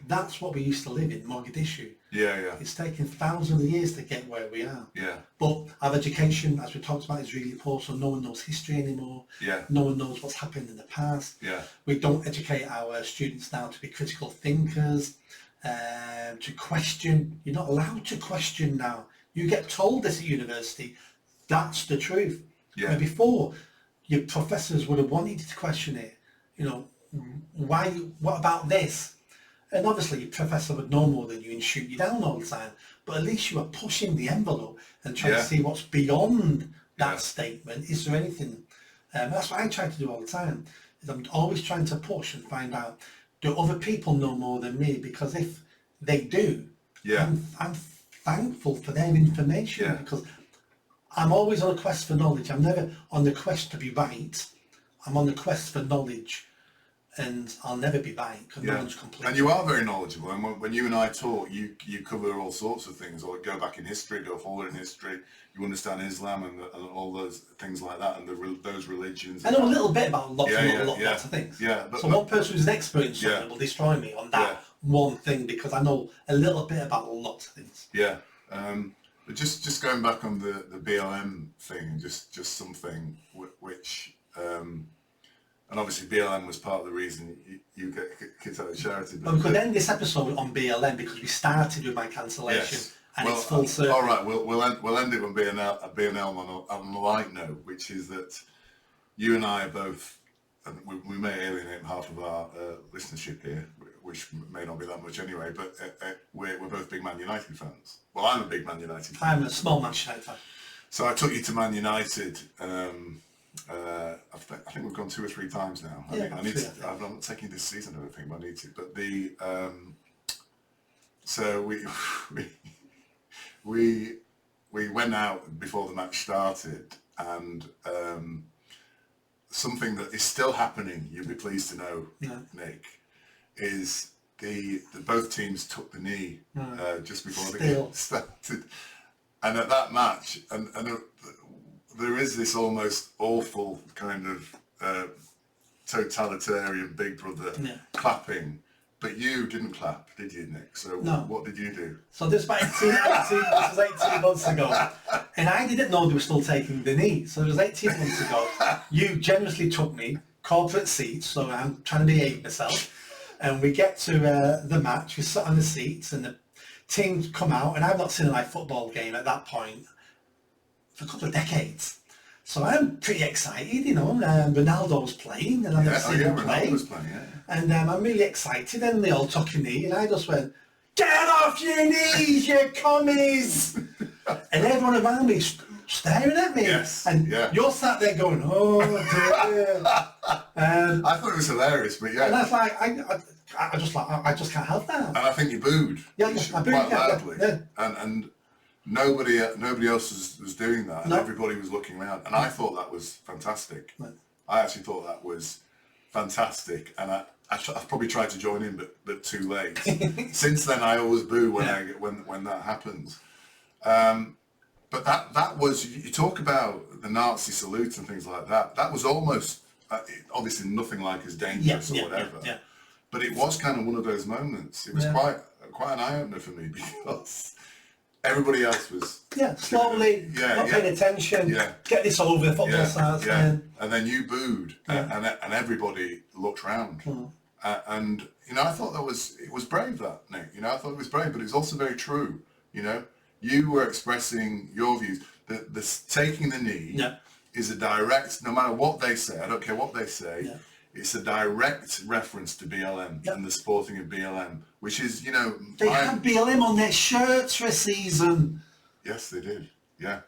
That's what we used to live in, Mogadishu. Yeah, yeah. It's taken thousands of years to get where we are. Yeah. But our education, as we talked about, is really poor, so no one knows history anymore. Yeah. No one knows what's happened in the past. Yeah. We don't educate our students now to be critical thinkers, to question. You're not allowed to question now. You get told this at university, that's the truth. Yeah. Where before, your professors would have wanted you to question it. You know, why? What about this? And obviously your professor would know more than you and shoot you down all the time, but at least you are pushing the envelope and trying to see what's beyond that statement. Is there anything? That's what I try to do all the time. Is I'm always trying to push and find out, do other people know more than me? Because if they do, I'm thankful for their information because I'm always on a quest for knowledge. I'm never on the quest to be right. I'm on the quest for knowledge. And I'll never be right because no one's complete. And you are very knowledgeable. And when you and I talk, you cover all sorts of things, or go back in history, go forward in history. You understand Islam and all those things like that, and those religions. I know a little bit about lots of things. Yeah. So one person who's an expert in something will destroy me on that one thing because I know a little bit about lots of things. Yeah. But just going back on the BLM thing, just something which. And obviously BLM was part of the reason you get kicked out of charity. But we could end this episode on BLM because we started with my cancellation and it's full circle. All right, we'll end it on BLM on a light note, which is that you and I are both, and we may alienate half of our listenership here, which may not be that much anyway, but we're both big Man United fans. Well, I'm a big Man United fan. I'm a small Manchester United fan. So I took you to Man United. I think we've gone 2 or 3 times now. I'm not taking this season, I don't think, but I need to. But so we went out before the match started, and something that is still happening, you'll be pleased to know, Nick, is the both teams took the knee just before the game started. And at that match, and there is this almost awful kind of totalitarian Big Brother clapping, but you didn't clap, did you, Nick? So what did you do? So this was 18 months ago, and I didn't know they were still taking the knee. So it was 18 months ago. You generously took me corporate seats, so I'm trying to behave myself. And we get to the match, we sit on the seats, and the teams come out, and I've not seen a live football game at that point for a couple of decades. So I'm pretty excited, you know, Ronaldo's playing, and I've seen him play. And I'm really excited, and they all took a knee, and I just went, "Get off your knees, you commies!" And everyone around me staring at me. And you're sat there going, "Oh dear." I thought it was hilarious, but and I was like, I just can't have that. And I think you booed. Yeah, I booed quite loudly. Yeah. And nobody else was doing that, and everybody was looking around, and I thought that was fantastic. I actually thought that was fantastic, and I've probably tried to join in, but too late. Since then, I always boo when that happens. But that was, you talk about the Nazi salute and things like that. That was almost obviously nothing like as dangerous or whatever. But it was kind of one of those moments. It was quite an eye opener for me because everybody else was slowly not paying attention. Get this over. The football starts. And then you booed, and everybody looked round. And you know, I thought it was brave, that, Nick. You know, I thought it was brave, but it's also very true. You know, you were expressing your views. The taking the knee is a direct, no matter what they say. I don't care what they say. It's a direct reference to BLM and the sporting of BLM, which is, you know... They had BLM on their shirts for a season. Yes, they did, yeah.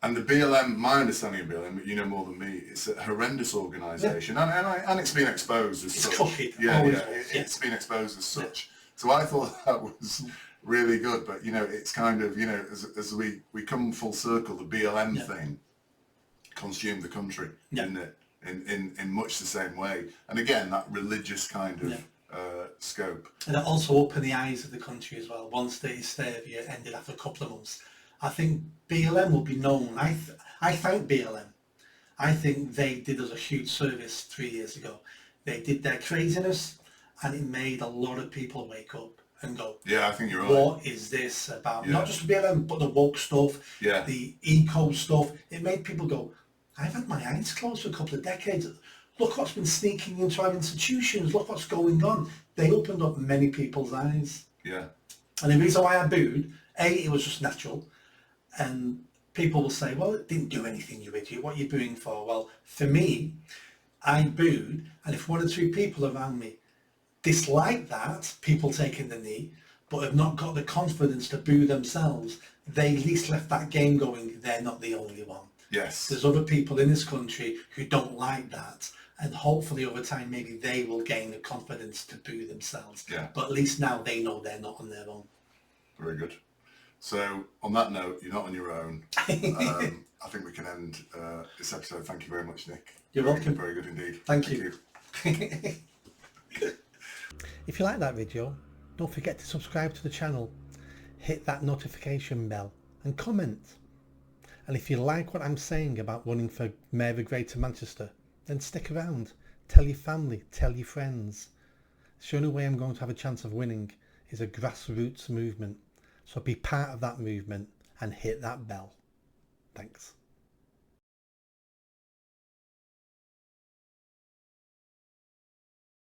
And the BLM, my understanding of BLM, but you know more than me, it's a horrendous organisation, and it's been exposed as such. Crooked. It's been exposed as such. So I thought that was really good, but, you know, it's kind of, you know, as we come full circle, the BLM thing, consumed the country, Yeah. didn't it? In much the same way. And again, that religious kind of scope. And it also opened the eyes of the country as well. Once the hysteria ended after a couple of months, I think BLM will be known. I thank BLM. I think they did us a huge service 3 years ago. They did their craziness, and it made a lot of people wake up and go, Yeah, I think you're right. what is this about? Yeah. Not just BLM, but the woke stuff, Yeah. the eco stuff. It made people go, I've had my eyes closed for a couple of decades. Look what's been sneaking into our institutions. Look what's going on. They opened up many people's eyes. Yeah. And the reason why I booed, it was just natural. And people will say, well, it didn't do anything, you idiot. What are you booing for? Well, for me, I booed. And if 1 or 2 people around me dislike that, people taking the knee, but have not got the confidence to boo themselves, they at least left that game going, they're not the only one. Yes. There's other people in this country who don't like that, and hopefully over time maybe they will gain the confidence to boo themselves. Yeah. But at least now they know they're not on their own. Very good. So on that note, you're not on your own. I think we can end this episode. Thank you very much, Nick. You're welcome. Very good indeed. Thank you. If you like that video, don't forget to subscribe to the channel, hit that notification bell and comment. And if you like what I'm saying about running for Mayor of Greater Manchester, then stick around. Tell your family, tell your friends. The only way I'm going to have a chance of winning is a grassroots movement. So be part of that movement and hit that bell. Thanks.